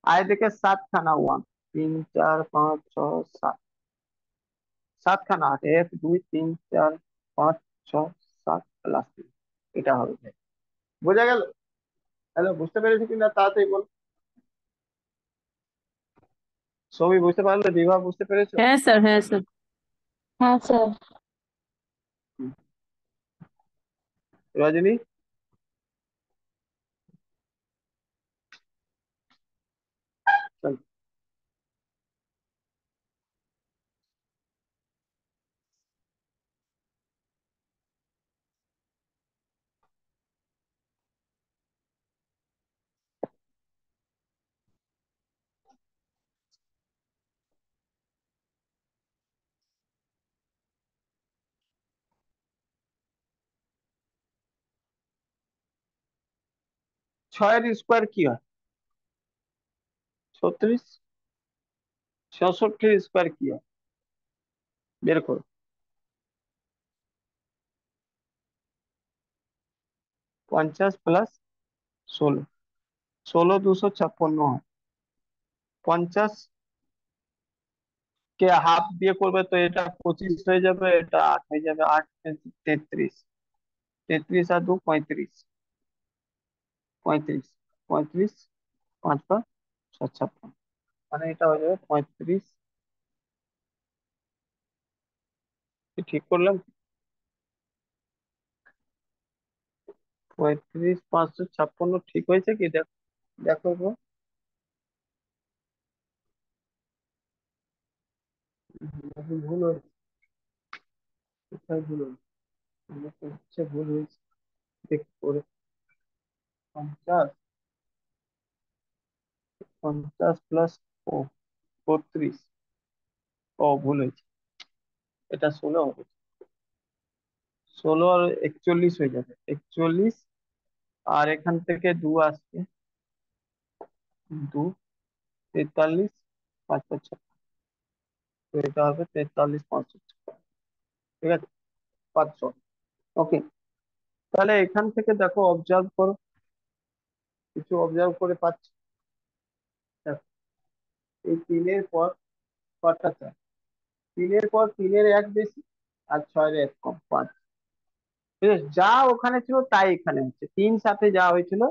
আর এদিকে সাতখানা ওয়ান, তিন চার পাঁচ ছ সাত, সাতখানা আট, এক দুই তিন চার পাঁচ ছ সাত প্লাস তিন, এটা হবে। বোঝা গেল? হ্যালো, বুঝতে পেরেছি কিনা তাড়াতাড়ি বল। সবই বুঝতে পারলে? বিভা বুঝতে পেরেছো? হ্যাঁ স্যার, হ্যাঁ স্যার। হ্যাঁ স্যার। হুম। রজনী? চল। ছয়ের স্কোয়ার কি হয়? 36। 66 স্কোয়ার কি হয়? বের করো। 50 প্লাস 16, 16 256 হয়। 50 কে হাফ দিয়ে করবে তো এটা 25 হয়ে যাবে, এটা 8 হয়ে যাবে, 8 33, 33 আর 2 35, 35, 35, 5 5 56, মানে এটা হয়ে যাবে 35। ঠিক করলাম? 35 556 ঠিক হয়েছে কি? দেখো, দেখো গো। ভুল হয়েছে, কোথায় ভুল হয়েছে? আমার তো হচ্ছে ভুল হয়েছে, দেখ করে। 50 50 প্লাস 32। ভুল হয়েছে, এটা 16 হবে। 16 আর 41 হয়ে যাবে, 41। আর এখান থেকে 2 আসবে, 2, 43, 5 5 তো এটা হবে 43 65। ঠিক আছে, 500। ওকে, তাহলে এখান থেকে দেখো, অবজার্ভ করো, কিছু অবজার্ভ করে পাচ্ছি। দেখো, এই 3-এর পর কটা চার, 3-এর পর 3-এর 1 বেশি, আর 6-এর 1 কম, 5। ঠিক আছে, যা ওখানে ছিল তাই এখানে হচ্ছে, 3 সাথে যা হয়েছিল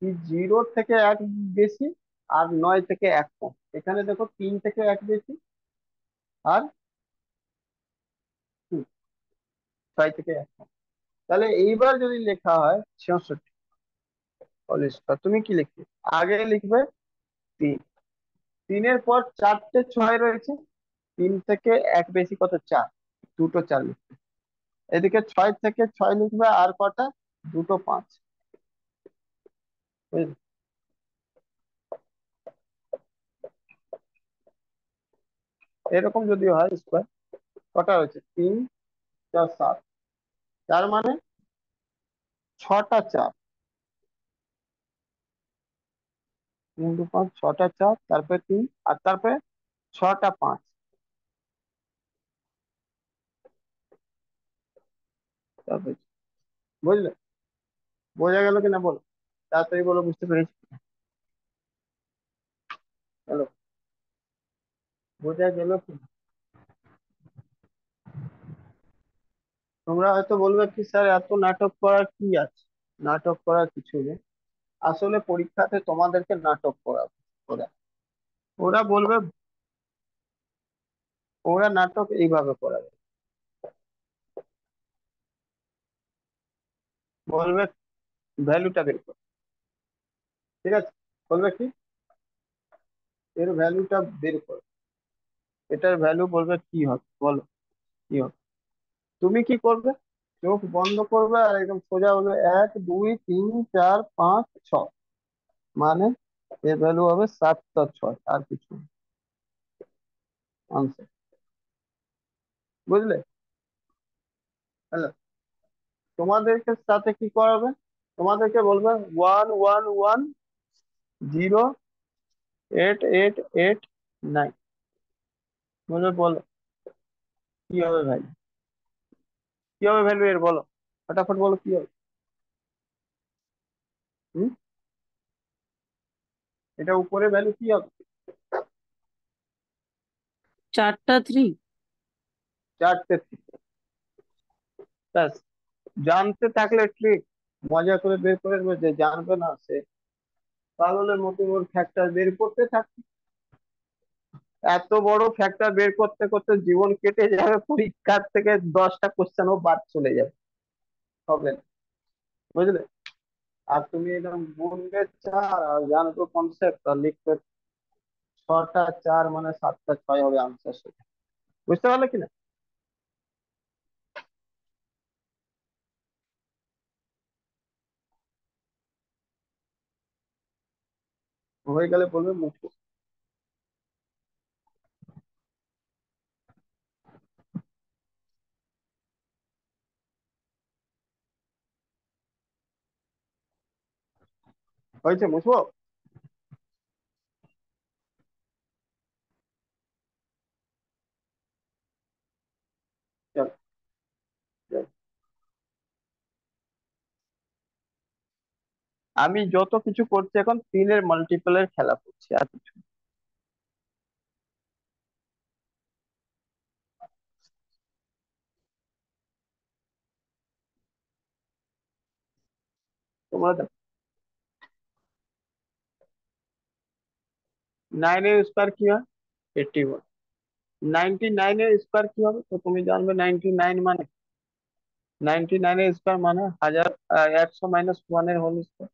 কি, 0 থেকে 1 বেশি আর 9 থেকে 1 কম। এখানে দেখো 3 থেকে 1 বেশি আর 6 থেকে 1 কম। তাহলে এইবার যদি লেখা হয় 66 কলেজটা, তুমি কি লিখবে? আগে লিখবে 3, 3-এর পর 4টে 6 রয়েছে, 3 থেকে 1 বেশি কত, 4, দুটো 4 লিখবে। এদিকে 6 থেকে 6 লিখবে, আর কটা, দুটো 5। বুঝলে? এরকম যদি হয় স্কোয়ার, কটা হয়েছে, 3 4 7, তার মানে 6টা 4, 3 2 5, 6টা 4, তারপরে 3, আর তারপরে 6টা 5। তারপরে, বুঝলে? বোঝা গেল কিনা বলো, তাড়াতাড়ি বলো, বুঝতে পেরেছি? হ্যালো, বোঝা গেল কি? তোমরা হয়তো বলবে কি স্যার, এত নাটক করার কি আছে? নাটক করার কিছু নেই, আসলে পরীক্ষাতে তোমাদেরকে নাটক করাবে ওরা। ওরা বলবে, ওরা নাটক এইভাবে করাবে, বলবে ভ্যালুটা বের করো। ঠিক আছে, বলবে কি, এর ভ্যালুটা বের করো, এটার ভ্যালু বলবে কি হবে, বলো কি হবে। তুমি কি করবে, চোখ বন্ধ করবে আর একদম সোজা বলবে 1 2 3 4 5 6, মানে এর ভ্যালু হবে 7 আর 6, আর কিছু আনসার। বুঝলে? হ্যালো, তোমাদেরকে সাথে কি করাবে, তোমাদেরকে বলবে 1 1 1 0 8 8 8 9, বলে বলো কি হবে ভ্যালু, কি হবে ভ্যালু এর, বলো ফটাফট বলো কি হবে। হুম, এটা উপরে ভ্যালু কি হবে? 4টা 3। 4টে। ব্যাস, জানতে থাকলে ট্রিক মজা করে বের করে নেবে, যে জানবে না সে পাগলের মতো ওর ফ্যাক্টর বের করতে থাকবে। এত বড় ফ্যাক্টর বের করতে করতে জীবন কেটে যাবে, পরীক্ষার থেকে 10টা কোশ্চেন ও বাদ চলে যাবে, হবে না। বুঝলে? আর তুমি এরকম গুনবে 4 আর জানবে কনসেপ্ট, আর লিখবে 6টা 4, মানে 7টা 6 হবে আনসার। বুঝতে পারলে কিনা? হয়ে গেলে বলবে মুখে। হয়েছে, মুছবো? চল, চল। আমি যত কিছু করছি এখন 3-এর মাল্টিপলের খেলা করছি, আর কিছু না। তোমরা দেখো, 9-এর স্কোয়ার কি হয়, 81। 99-এর স্কোয়ার কি হবে, তো তুমি জানবে 99 মানে, 99-এর স্কোয়ার মানে 1000, 100 - 1 হোল স্কোয়ার।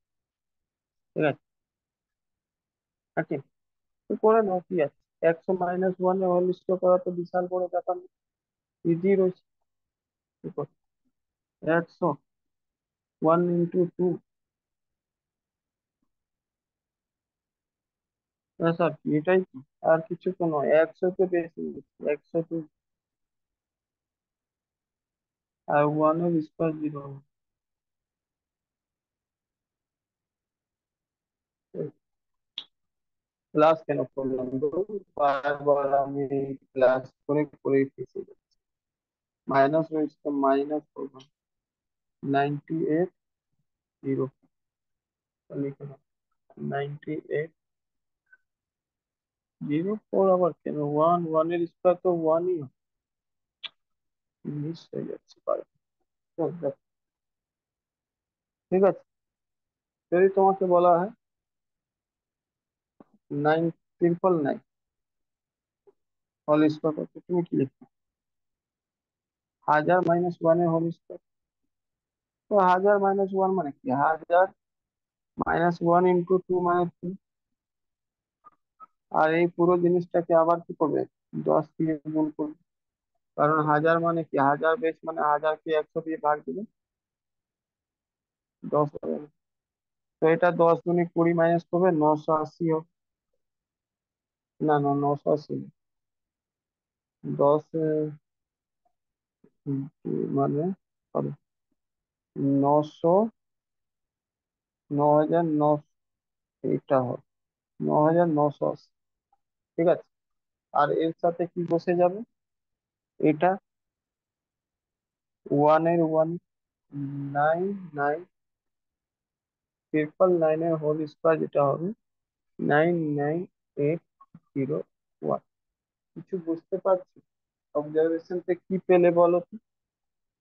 ঠিক আছে, নাকি? তো করে নাও, কি আছে, 100 - 1 হোল স্কোয়ার করা তো বিশাল বড় ব্যাপার না, ইজি রয়েছে। কি করো, 100 1 × 2, ব্যাস আর কি, এটাই কি, আর কিছু তো নয়, 100 তো বেশি, 100 তো, আর 1 এর স্কোয়ার 0। ক্লাস কেন করলাম ধরুন, বারবার আমি ক্লাস করে করে ফেসে যাচ্ছি। মাইনাস রয়েছে তো মাইনাস করলাম, 98 0 লিখলাম, 98 04, আবার কেন 1 এর স্কোয়ার তো 1ই, মিস হয়ে যাচ্ছে পারে। চল, দেখ, ঠিক আছে, যদি তোমাকে বলা হয় 9 999 হোল স্কোয়ার করতে, তুমি কি লিখবে? 1000 - 1 এর হোল স্কোয়ার। তো 1000 - 1 মানে কি, 1000 - 1 × 2 মানে 2। আর এই পুরো জিনিসটাকে আবার কি করবে, 10 দিয়ে গুণ করবে, কারণ 1000 মানে কি, 1000 বেস মানে 1000 কে 100 দিয়ে ভাগ দিবে, 10 হবে। তো এটা 10 × 20 মাইনাস করবে, 980 হবে। না না, 980 না। 10 মানে হবে 900, 9900, এটা হবে 9980। ঠিক আছে, আর এর সাথে কি বসে যাবে, এটা 1 এর 1, 99 999 এর হোল স্কোয়ার, যেটা হবে 99801। কিছু বুঝতে পারছি? অবজারভেশন তে কি পেলে বলো তো?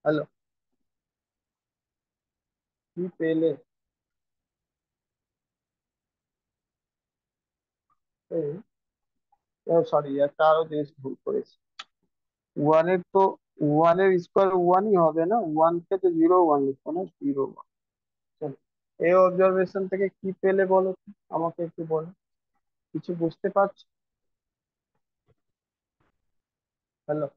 হ্যালো, কি পেলে? সরি, একটা আরো জিনিস ভুল করেছি। 1 এর স্কোয়ার 1ই হবে না, 1 কে তো 01 লিখবো না, 01। চলো, এই অবজারভেশন থেকে কি পেলে বলো তো? আমাকে একটু বলো, কিছু বুঝতে পারছো? হ্যালো,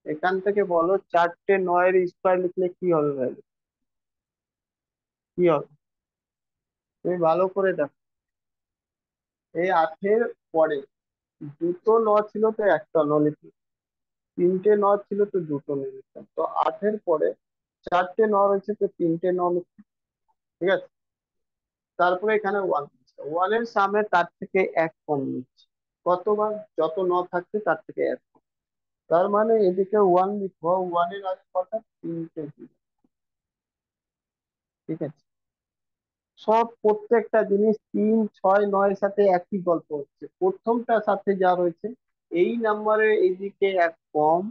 এখান থেকে বলো, 4 9 এর স্কোয়ার লিখলে কি হবে ভ্যালু, কি হবে? তুমি ভালো করে দেখো, এই 8-এর পরে দুটো ছিল তো একটা লিখলাম, 3টে ছিল তো দুটো লিখলাম, তো 8-এর পরে 4টে রয়েছে তো 3টে লিখলাম। ঠিক আছে, তারপরে এখানে 1 এর সামনে তার থেকে এক কম নিচ্ছে, কতবার, যত থাকছে তার থেকে এক কম। তার মানে এদিকে 1 লিখবো, 1 এর আগে কটা, 3টে দিবো। ঠিক আছে, সব প্রত্যেকটা জিনিস 3 6 9 এর সাথে একই গল্প হচ্ছে, প্রথমটার সাথে যা রয়েছে, এই নাম্বারের এইদিকে এক কম,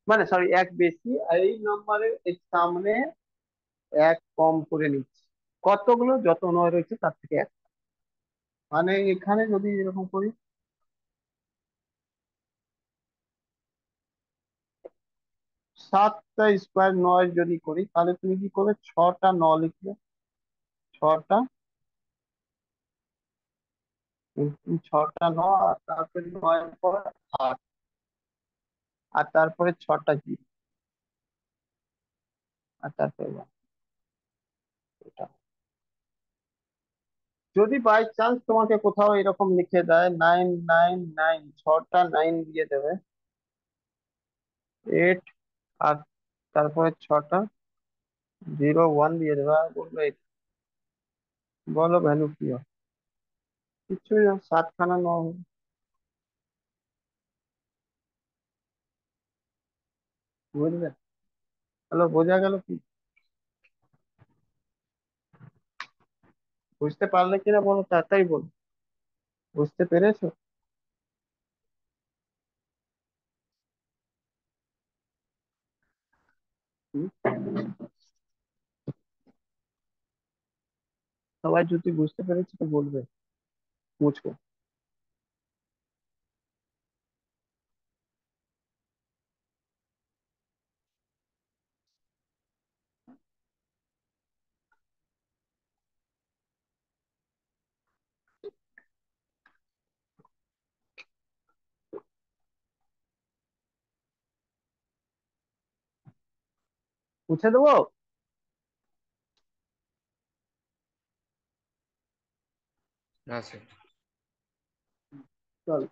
মানে সরি এক বেশি, আর এই নাম্বারের এর সামনে এক কম করে নিচ্ছি, কতগুলো, যত 9 রয়েছে তার থেকে এক। মানে এখানে যদি এরকম করি, 7টা স্কোয়ার 9 যদি করি, তাহলে তুমি কি করবে, 6টা 9 লিখবে, 6টা, 6টা 9, আর তারপরে 9 পর 8, আর তারপরে 6টা 0, আর তারপরে 1। এটা যদি বাই চান্স তোমাকে কোথাও এরকম লিখে দেয় 999, 6টা 9 দিয়ে দেবে, 8, আর তারপরে 6টা 0 1 দিয়ে দেবে, আর বলবে বলো ভ্যালু কি হয়, কিছুই না, 7খানা 9 হবে। বুঝলে? হ্যালো, বোঝা গেল কি? বুঝতে পারলে কিনা বলো, তাড়াতাড়ি বলো, বুঝতে পেরেছো? হুম? সবাই যদি বুঝতে পেরেছো তো বলবে মুঝকো। মুছে দেবো? হ্যাঁ স্যার। চল।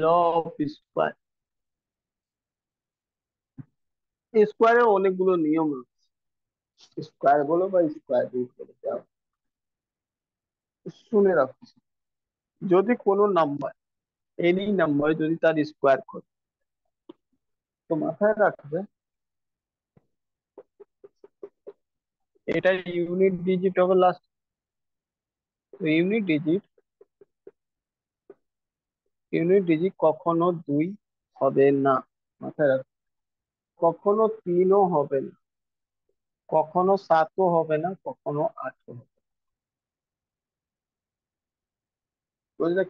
Law of square. স্কোয়ারের অনেকগুলো নিয়ম আছে, স্কোয়ার বলো বা স্কোয়ার রুট বলো, যাও শুনে রাখো। যদি কোনো নাম্বার, এনি নাম্বার যদি তার স্কোয়ার করে, তো মাথায় রাখবে এটা ইউনিট ডিজিট হবে লাস্ট। ইউনিট ডিজিট কখনো 2 হবে না, মাথায় রাখবে। কখনো 3ও হবে না, কখনো 7ও হবে না, কখনো 8ও হবে না। বুঝলে?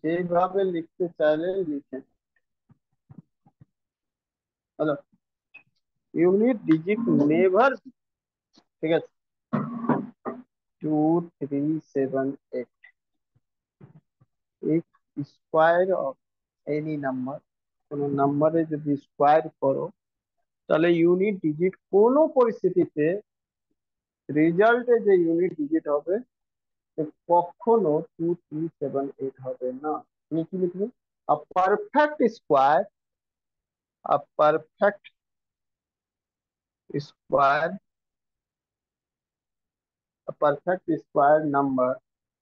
যেভাবে লিখতে চাইলে লিখেন। হলো ইউনিট ডিজিট নেভার, ঠিক আছে, 2 3 7 8, if square of any number, কোনো নাম্বারে যদি স্কোয়ার করো, তাহলে ইউনিট ডিজিট কোনো পরিস্থিতিতে রেজাল্টে যে ইউনিট ডিজিট হবে সে কখনো 2 3 7 8 হবে না। তুমি কি লিখবে? A perfect square, a perfect square, a perfect square number,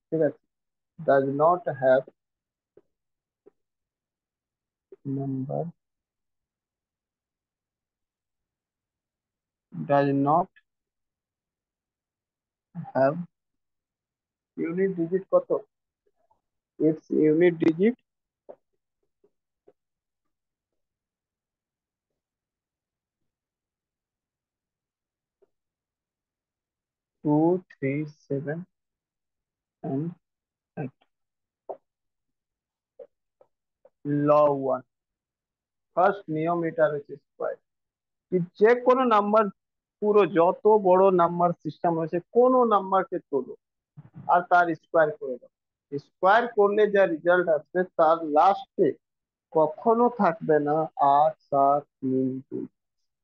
ঠিক আছে, does not have, number does not have unit digit কত? It's unit digit 2 3 7 and 8। ল 1, ফার্স্ট নিয়ম এটা রয়েছে স্কোয়ার, কি যে কোনো নাম্বার, পুরো যত বড় নাম্বার সিস্টেম রয়েছে কোনো নাম্বারকে তোলো আর তার স্কোয়ার করে দাও। স্কোয়ার করলে যা রেজাল্ট আসবে তার লাস্টে কখনো থাকবে না 8 7 3 2,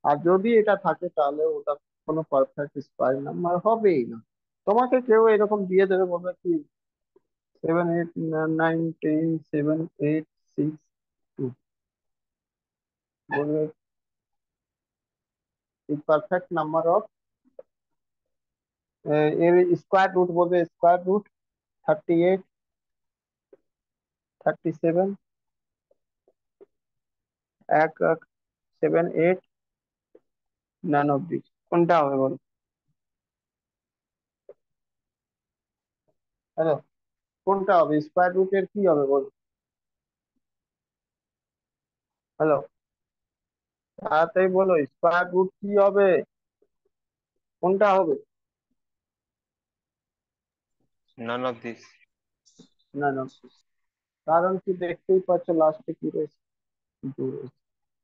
আর যদি এটা থাকে তাহলে ওটা কোনো পারফেক্ট স্কোয়ার নাম্বার হবেই না। তোমাকে কেউ এরকম দিয়ে দেবে, বলবে কি 7 8 9 10 7 8 6 2, বলবে পারফেক্ট নাম্বার অফ, এর স্কোয়ার রুট বলবে স্কোয়ার রুট 38 37, এক 7 8, নান অফ দিস। কোনটা হবে বলো? হ্যালো, কোনটা হবে? স্কোয়ার রুটের কি হবে বলো? হ্যালো, তাড়াতাড়ি বলো, স্কোয়ার রুট কি হবে? কোনটা হবে? None of this. None of this. কারণ কি দেখতেই পাচ্ছ লাস্টে কি রয়েছে? 2 রয়েছে।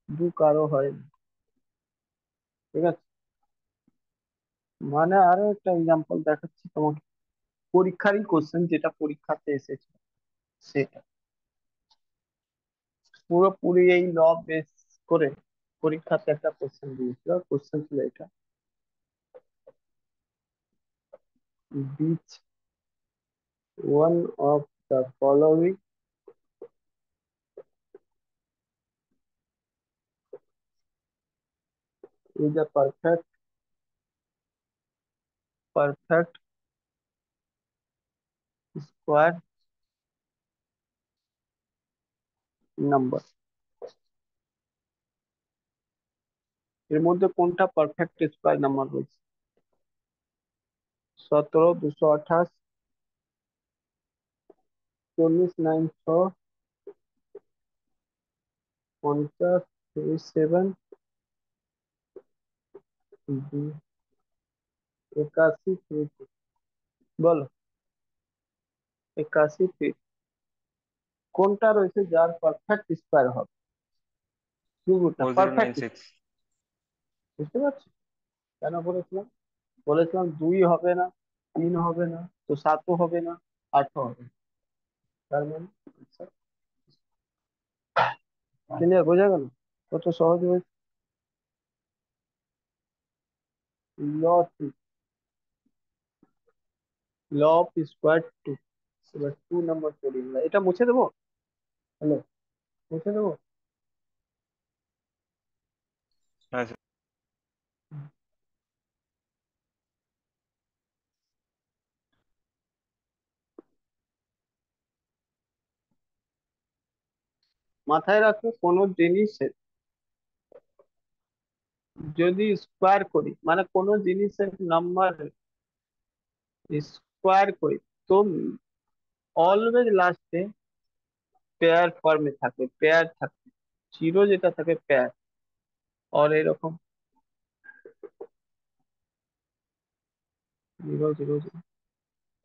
2 কারো হয় না, ঠিক আছে। মানে আরো একটা এক্সাম্পল দেখাচ্ছি তোমাকে, পরীক্ষারই কোশ্চেন, যেটা পরীক্ষাতে এসেছে সেটা পুরোপুরি এই ল বেস করে পরীক্ষাতে একটা কোশ্চেন দিয়েছিল। কোশ্চেন ছিল এটা, which one of the following is a perfect square number? এর মধ্যে কোনটা পারফেক্ট স্কোয়ার নাম্বার রয়েছে? 17 228, 40 900, 50 37, দুই 81 ফিট, বলো 81 ফিট কোনটা রয়েছে যার পারফেক্ট স্কোয়ার হবে? কিউবটা four zero nine perfect, six বুঝতে পারছো কেন বলেছিলাম? বলেছিলাম 2 হবে না, 3 হবে না, তো 7ও হবে না, 8ও হবে না। তার মানে ক্লিয়ার, বোঝা গেল? কত সহজ হয়েছে। ল ল অফ স্কোয়ার টু। এবার 2 নম্বর করি আমরা, এটা মুছে দেবো। হ্যালো, মুছে দেবো। হ্যাঁ স্যার। মাথায় রাখো কোনো জিনিসের যদি স্কোয়ার করি, মানে কোনো জিনিসের নাম্বার স্কোয়ার করি, তো অলওয়েজ লাস্টে পেয়ার ফর্মে থাকে, পেয়ার থাকে, জিরো যেটা থাকে পেয়ার, আর এরকম 0 0 0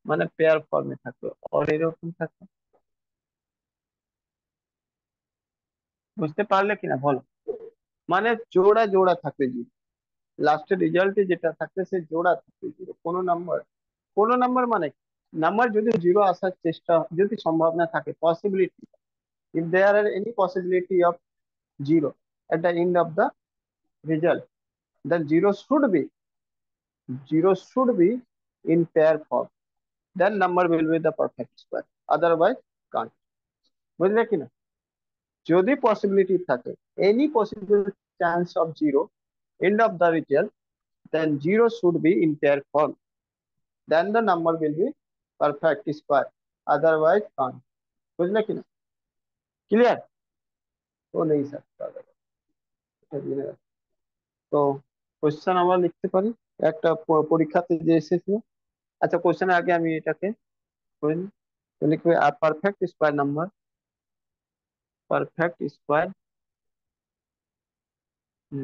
মানে পেয়ার ফর্মে থাকে, আর এরকম থাকে। বুঝতে পারলে কিনা বলো? মানে জোড়া জোড়া থাকবে জিরো, লাস্টের রেজাল্টে যেটা থাকবে সে জোড়া থাকবে জিরো। কোনো নাম্বার মানে নাম্বার যদি জিরো আসার চেষ্টা, যদি সম্ভাবনা থাকে, possibility, if there are any possibility of zero at the end of the result, then zero should be in pair form, then number will be the perfect square, otherwise can't। বুঝলে কিনা? যদি possibility থাকে, any possible chance of zero end of the result, then zero should be in pair form, then the number will be perfect square, otherwise can't। বুঝলে কিনা? Clear? তো নেই sir, তো question আমরা লিখতে পারি একটা পরীক্ষাতে যে এসেছে। আচ্ছা, কোশ্চেনের আগে আমি এটাকে করে নিই। তো লিখবে perfect square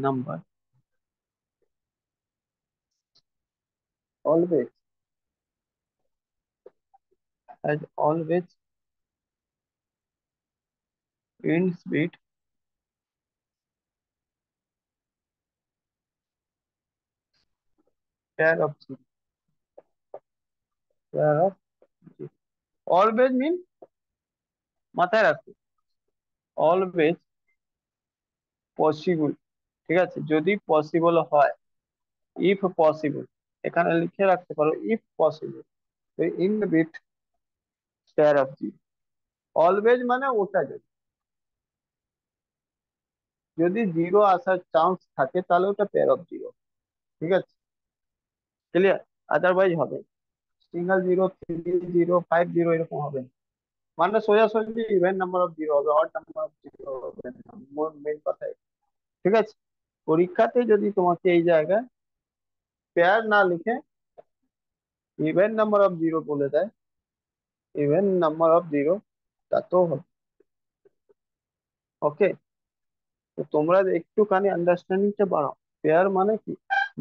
number always always ends with pair of zero, pair of zero। always mean মাথায় রাখো, অলওয়েজ পসিবল, ঠিক আছে? যদি পসিবল হয়, ইফ পসিবল, এখানে লিখে রাখতে পারো if possible, in bit pair of zero. Always মানে ওটা যদি, যদি জিরো আসার চান্স থাকে তাহলে ওটা পেয়ার অফ জিরো, ঠিক আছে? ক্লিয়ার? আদারওয়াইজ হবে সিঙ্গেল জিরো, 3 0 5 0 এরকম হবে না। মানে সোজাসুজি ইভেন নাম্বার অফ জিরো হবে, অড নাম্বার অফ জিরো হবে না, মেন কথা এটা, ঠিক আছে? পরীক্ষাতে যদি তোমাকে এই জায়গায় পেয়ার না লিখে ইভেন নাম্বার অফ জিরো বলে দেয়, ইভেন নাম্বার অফ জিরো, তাতেও হবে। ওকে, তো তোমরা একটুখানি আন্ডারস্ট্যান্ডিংটা বাড়াও। পেয়ার মানে কি,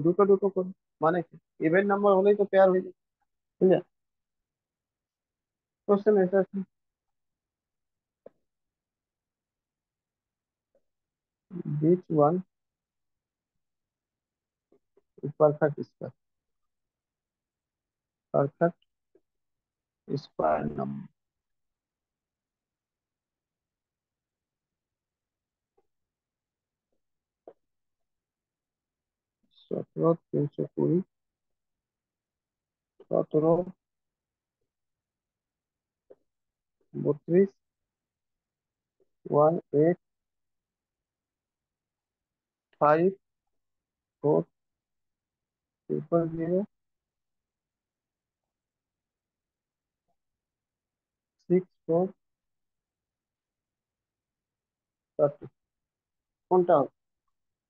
দুটো দুটো করে, মানে কি ইভেন নাম্বার হলেই তো পেয়ার হয়ে যায়। ঠিক আছে, কোশ্চেন এটা আছে। which one is perfect square number? সতেরো 320, 17 32, 18 58 4 0 6 4 30। কোনটা হবে?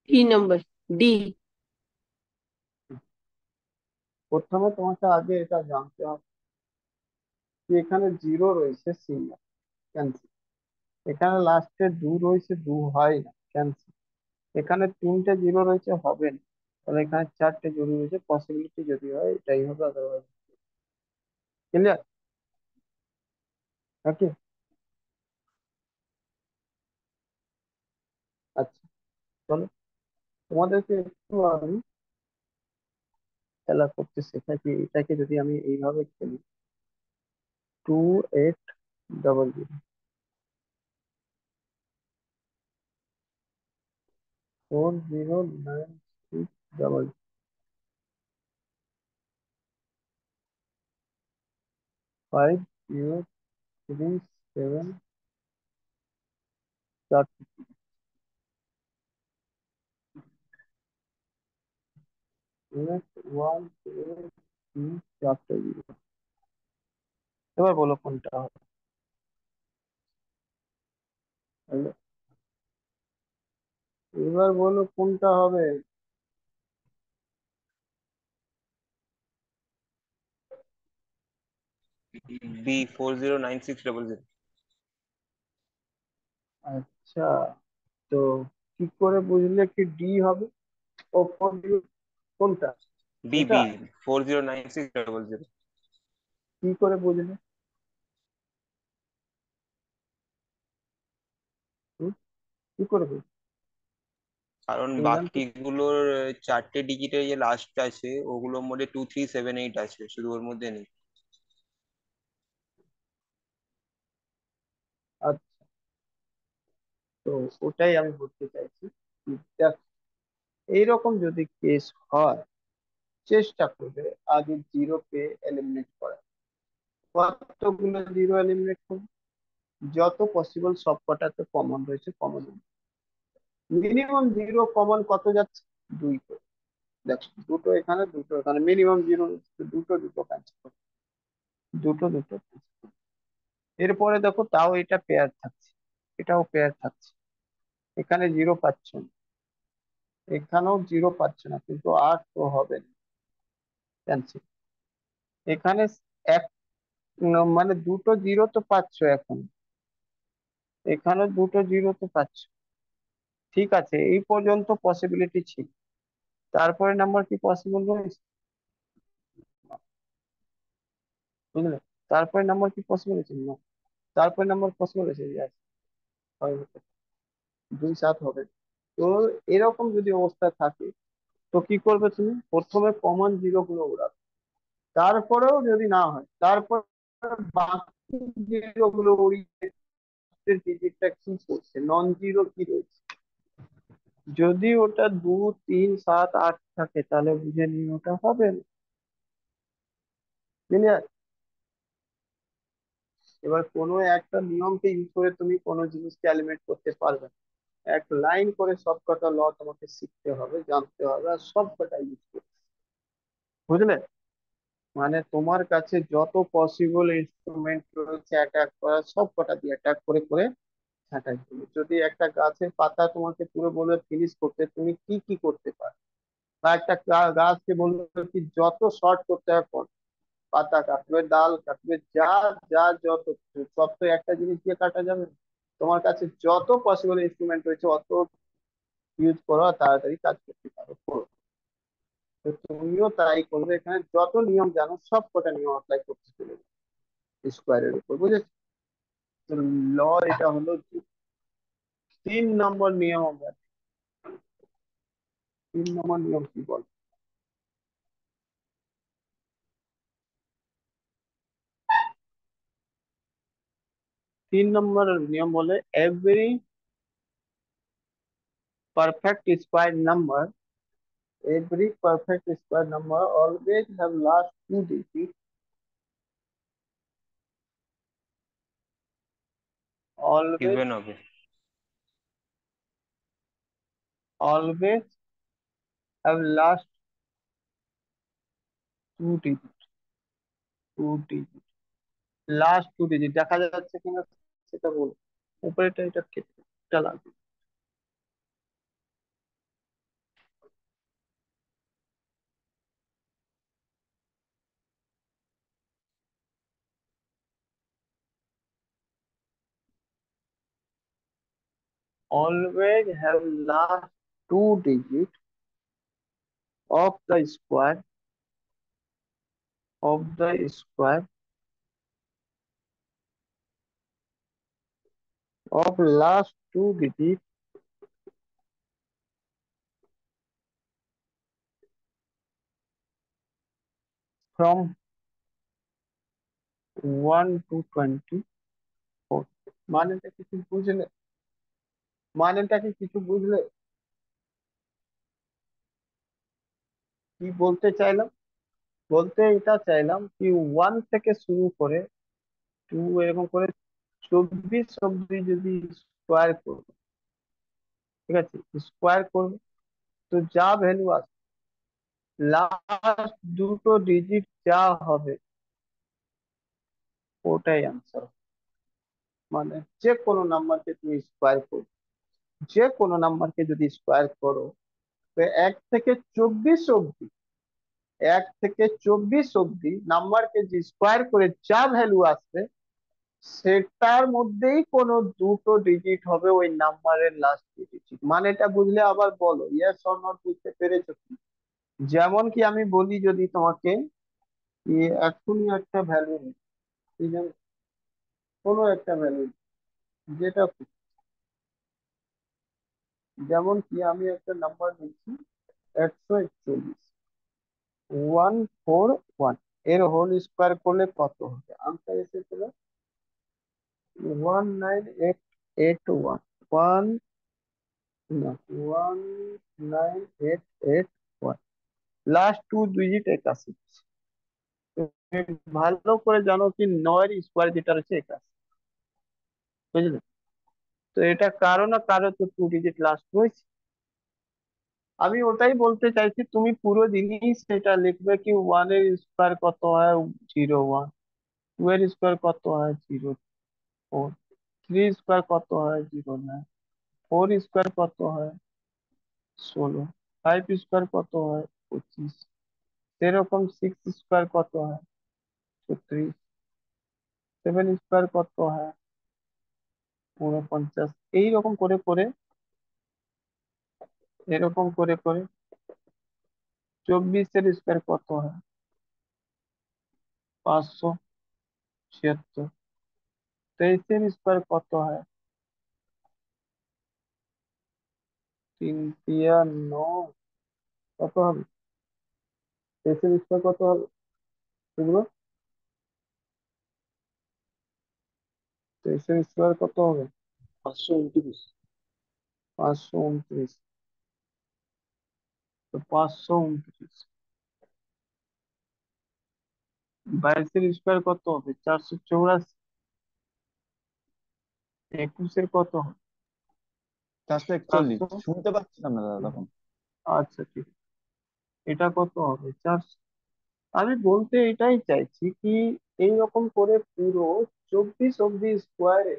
3 নম্বর, ডি। প্রথমে তোমাকে আগে এটা জানতে হবে যে এখানে জিরো রয়েছে, সিঙ্গেল, ক্যান্সেল। এখানে লাস্টে 2 রয়েছে, 2 হয় না, ক্যান্সেল। এখানে 3টে জিরো রয়েছে, হবে না, তাহলে এখানে চারটে জরুরি রয়েছে, পসিবিলিটি যদি হয় এটাই হবে, আদারওয়াইজ ক্লিয়ার নাকি? আচ্ছা, চলো তোমাদেরকে একটু আমি খেলা করতে শেখাচ্ছি। এটাকে যদি আমি এইভাবে খেলি, 2800, 4096, 5037, 1 3 এবার বলো কোনটা হবে। তাহলে এবার বলো কোনটা হবে। বি 409600। আচ্ছা, তো কি করে বুঝলে কি ডি হবে? ও কোনটা? বি এটা বি 409600। কি করে বুঝলে? হুম? কি করে বুঝলে? কারণ এখান থেকে বাকিগুলোর চারটে ডিজিটের যে লাস্ট আছে ওগুলোর মধ্যে 2378 আছে, শুধু ওর মধ্যে নেই। আচ্ছা, তো ওটাই আমি বলতে চাইছি। দেখ, এইরকম যদি কেস হয়, চেষ্টা করবে আগে জিরোকে এলিমিনেট করার। কতগুলো জিরো এলিমিনেট করবে? যত পসিবল সবকটাতে কমন রয়েছে, কমন মিনিমাম জিরো কমন কত যাচ্ছে? দুই করে। দেখো, দুটো এখানে দুটো এখানে, মিনিমাম জিরো দুটো দুটো ক্যান্সেল করো, দুটো দুটো cancel করো। এরপরে দেখো তাও এটা পেয়ার থাকছে, এটাও পেয়ার থাকছে, এখানে জিরো পাচ্ছ না, এখানেও জিরো পাচ্ছ না, কিন্তু আর তো হবে না, ক্যান্সেল। এখানে এক মানে দুটো জিরো তো পাচ্ছ এখন, এখানে দুটো জিরো তো পাচ্ছ। ঠিক আছে, এই পর্যন্ত পসিবিলিটি ছিল। তারপরে নাম্বার কি পসিবল রয়েছে? বুঝলে? তারপরে নাম্বার কি পসিবল আছে না? তারপরে নাম্বার পসিবল আছে, yes, হবে। 2 7 হবে। তো এরকম যদি অবস্থা থাকে, তো কি করবে তুমি? প্রথমে কমন জিরো গুলো উড়াবে, তারপরেও যদি না হয়, তারপর বাকি জিরো গুলো উড়িয়ে ডিজিটটা কি করছে, নন জিরো কি রয়েছে। যদি ওটা 2 3 7 8 থাকে, তাহলে বুঝে নিন ওটা হবে না। ক্লিয়ার? এবার কোনো একটা নিয়মকে ইউজ করে তুমি কোনো জিনিসকে এলিমিনেট করতে পারবে না। এক লাইন করে সবকটা ল তোমাকে শিখতে হবে, জানতে হবে, আর সবকটা ইউজ করতে, বুঝলে? মানে তোমার কাছে যত পসিবল ইনস্ট্রুমেন্ট রয়েছে অ্যাটাক করার, সবকটা দিয়ে অ্যাটাক করে করে ছাঁটাই করবে। যদি একটা গাছের পাতা তোমাকে পুরো বলে ফিনিশ করতে, তুমি কি কি করতে পারো? বা একটা গাছকে বলবে কি যত শর্ট করতে হয় করো। পাতা কাটবে, ডাল কাটবে, যা যা যত কিছু, সব তো একটা জিনিস দিয়ে কাটা যাবে না। তোমার কাছে যত পসিবল ইনস্ট্রুমেন্ট রয়েছে অত ইউজ করো, আর তাড়াতাড়ি কাজ করতে পারো, করো। তো তুমিও তাই করবে, এখানে যত নিয়ম জানো সব কটা নিয়ম অ্যাপ্লাই করতে চলে স্কোয়ারের উপর, বুঝেছো? তো ল এটা হলো 3 নম্বর নিয়ম। আমরা 3 নম্বর নিয়ম কি বল? 3 নম্বর নিয়ম বলে every perfect square number, always have last 2 digits, always even হবে। always have last 2 digits, 2 digits, last 2 digit দেখা যাচ্ছে কিনা সেটা বল। উপরেটা এটা কেটে, এটা লাগবে। always have last 2 digit of the square of the square of last two digits from 1 to 24। মানেটা কিছু বুঝলে? মানেটা কি কিছু বুঝলে? কি বলতে চাইলাম? বলতে এটা চাইলাম কি, ওয়ান থেকে শুরু করে টু এরকম করে 24 অব্দি যদি স্কোয়ার করবে, ঠিক আছে, স্কোয়ার করবে, তো যা ভ্যালু আসবে লাস্ট দুটো ডিজিট যা হবে ওটাই আনসার। মানে যে কোনো নাম্বারকে তুমি স্কোয়ার করো, যে কোনো নাম্বারকে যদি স্কোয়ার করো, তো 1 থেকে 24 অব্দি নাম্বারকে যে স্কোয়ার করে যা ভ্যালু আসবে সেটার মধ্যেই কোনো দুটো ডিজিট হবে ওই নাম্বারের লাস্ট ডিজিট। মানেটা বুঝলে আবার বলো, ইয়েস অর নট, বুঝতে পেরেছো কি? যেমন কি আমি বলি যদি তোমাকে, এখনই একটা ভ্যালু, ঠিক আছে, কোনো একটা ভ্যালু যেটা, যেমন কি আমি একটা নাম্বার নিচ্ছি 141, 141, এর হোল স্কোয়ার করলে কত হবে? আনসার এসেছিল 19881, ওয়ান না 19881, লাস্ট টু ডিজিট 81। তুমি ভালো করে জানো কি, নয়ের স্কোয়ার যেটা রয়েছে 81, বুঝলে? তো এটা কারো না কারো তো টু ডিজিট লাস্ট রয়েছে। আমি ওটাই বলতে চাইছি, তুমি পুরো জিনিস সেটা লিখবে কি, ওয়ান এর স্কোয়ার কত হয় 01, টু এর স্কোয়ার কত হয় 04, থ্রি স্কোয়ার কত হয় 09, ফোর স্কোয়ার কত হয় 16, ফাইভ স্কোয়ার কত হয় 25, সেরকম সিক্স স্কোয়ার কত হয় 36, সেভেন স্কোয়ার কত হয় 49, এইরকম করে করে, এরকম করে করে 24-এর স্কোয়ার কত হয় 576, 23-এর স্কোয়ার কত হয় 3 3 আর 9, কত হবে? 23-এর স্কোয়ার কত হবে এগুলো? 23-এর স্কোয়ার কত হবে? 529। 529, তো 529। 22-এর স্কোয়ার কত হবে 484, 21-এর কত হবে 441, 400। শুনতে পাচ্ছিলাম না দাদা তখন। আচ্ছা ঠিক আছে। এটা কত হবে 400। আমি বলতে এটাই চাইছি কি, এইরকম করে পুরো 24 অব্দি স্কোয়ারে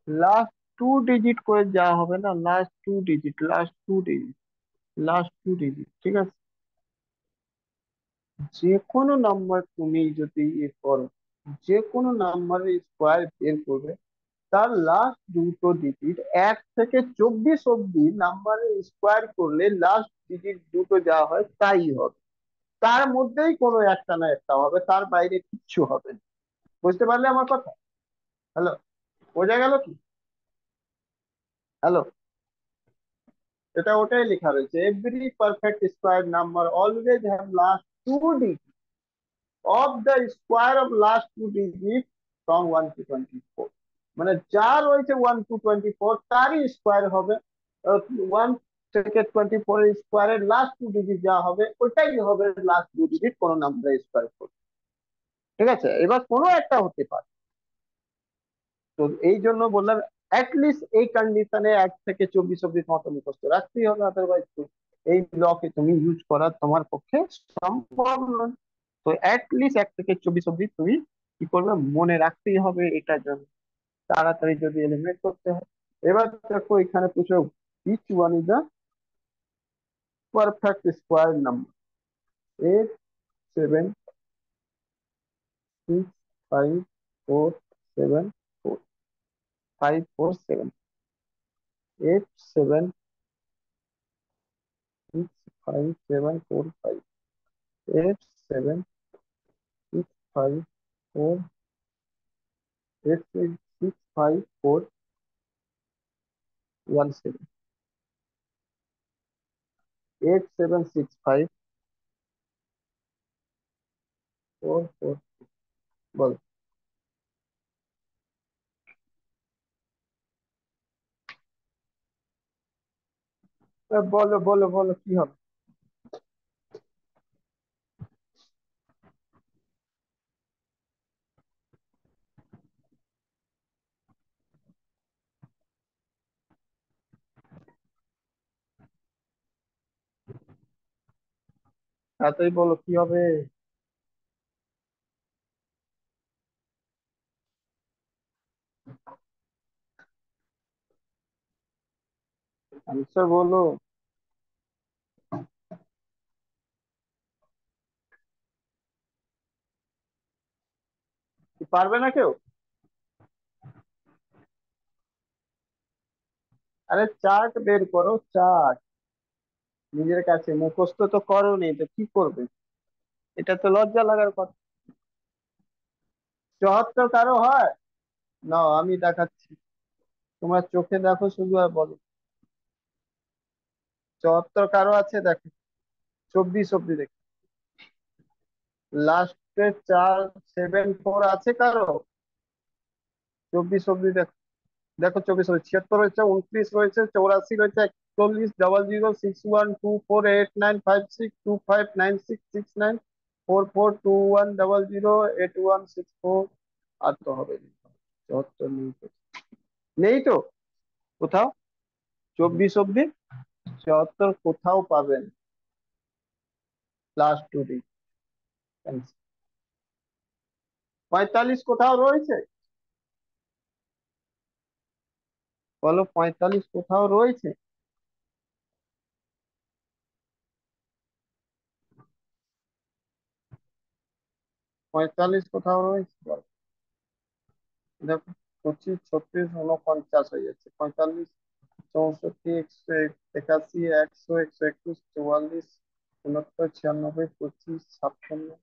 লাস্ট টু ডিজিট করে যা হবে না, লাস্ট টু ডিজিট, ঠিক আছে, যে কোনো নাম্বার তুমি যদি করো, যে কোনো নাম্বারের স্কোয়ার বের করবে, তার লাস্ট দুটো ডিজিট 1 থেকে 24 অব্দি নাম্বারের স্কোয়ার করলে লাস্ট ডিজিট দুটো যা হয় তাই হবে। তার মধ্যেই কোনো একটা না একটা হবে, তার বাইরে কিচ্ছু হবে না। বুঝতে পারলে আমার কথা? হ্যালো, বোঝা গেল কি? হ্যালো, এটা ওটাই লেখা রয়েছে, every perfect square number always have last two digit of the square of last two digit from 1 to 24। মানে যা রয়েছে 1 to 24 তারই স্কোয়ার হবে, 1 থেকে 24 এর স্কোয়ারের লাস্ট টু ডিজিট যা হবে ওটাই হবে লাস্ট টু ডিজিট কোনো নাম্বারের স্কোয়ার করবে। ঠিক আছে, এবার কোনো একটা হতে পারে। তো এই জন্য বললাম লিস্ট এই কন্ডিশনে 1 থেকে 24 অব্দি তোমাকে মুখস্থ রাখতেই হবে, আদারওয়াইজ এই ব্লকে তুমি ইউজ করা তোমার পক্ষে সম্ভব নয়। তো লিস্ট 1 থেকে 24 অব্দি তুমি কি করবে, মনে রাখতেই হবে, এটার জন্য তাড়াতাড়ি যদি এলিমিনেট করতে হয়। এবার দেখো এখানে পুরো which one is the perfect square number, 8 7 6 5 4 7 4, 5 4 7, 8 7 6 5 7 4 5 8 7 6 5 4 8 6 5 4 1 7 8 7 6 5 4 4 বল। বলো বলো বলো কি হবে? তাড়াতাড়ি বলো কি হবে? আনসার বলো। কি পারবে না কেউ? আরে চার্ট বের করো, চার্ট। নিজের কাছে মুখস্থ তো করোনি, তো কি করবে? এটা তো লজ্জা লাগার কথা। 74 কারো হয়? না, আমি দেখাচ্ছি। তোমার চোখে দেখো শুধু, আর বলো। 74 কারো আছে দেখো। 24 অব্দি দেখো। লাস্টে 4 7 4 আছে কারো? 24 অব্দি দেখো। দেখো 24 রয়েছে, 76 রয়েছে, 29 রয়েছে, 84 রয়েছে, 41, 00, 61 24895662594421008164। আর তো হবে না। 74 নেই তো। নেই তো কোথাও। 24 অব্দি 74 কোথাও পাবেন। লাস্ট 2 দিন। 45 কোথাও রয়েছে? বলো, 45 কোথাও রয়েছে? 45 কোথাও রয়েছে বলো। দেখো, 25, 36, 49 হয়ে যাচ্ছে। 45, 64, 181, 100, 121, 44, 69, 96, 25, 56,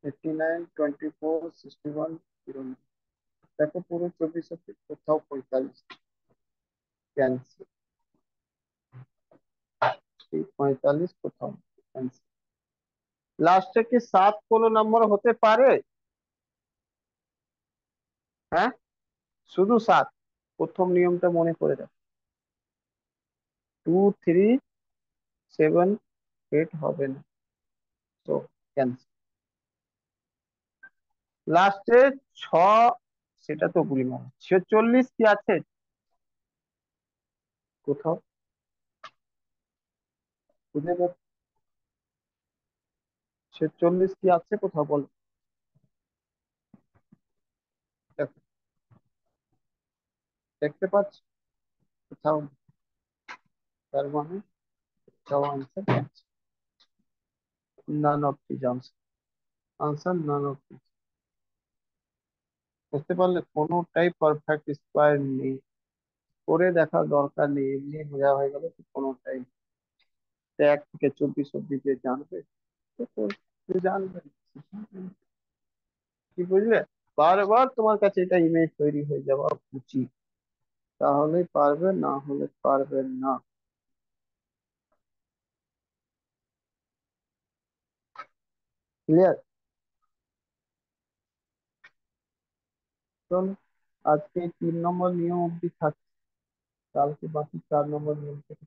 89, 24, 61, 09। দেখো পুরো 24 অব্দি কোথাও 45। ক্যান্সেল। এই 45 কোথাও ক্যান্সেল। লাস্টে কি 7 কোনো নম্বর হতে পারে? হ্যাঁ, শুধু 7। প্রথম নিয়মটা মনে করে দাও। 2 3 7 8 হবে না, তো ক্যান্সেল। লাস্টে 6, সেটা তো ভুলি না। 46 কি আছে কোথাও? বুঝে দেখ, 46 কি আছে কোথাও বল। দেখো, দেখতে পাচ্ছ কোথাও নেই। তার মানে কোথাও answer. None of this answer. Answer none of this. বুঝতে পারলে কোনোটাই পারফেক্ট স্কোয়ার নেই। করে দেখার দরকার নেই, এমনি বোঝা হয়ে গেল তো কোনোটাই। 1 থেকে 24 অব্দি যে জানবে, যে জানবে। কি বুঝলে? বারবার তোমার কাছে এটা ইমেজ তৈরি হয়ে যাওয়া উচিত, তাহলে পারবে, না হলে পারবে না। ক্লিয়ার? চলো, আজকে 3 নম্বর নিয়ম অব্দি থাকছে। কালকে বাকি 4 নম্বর নিয়ম থেকে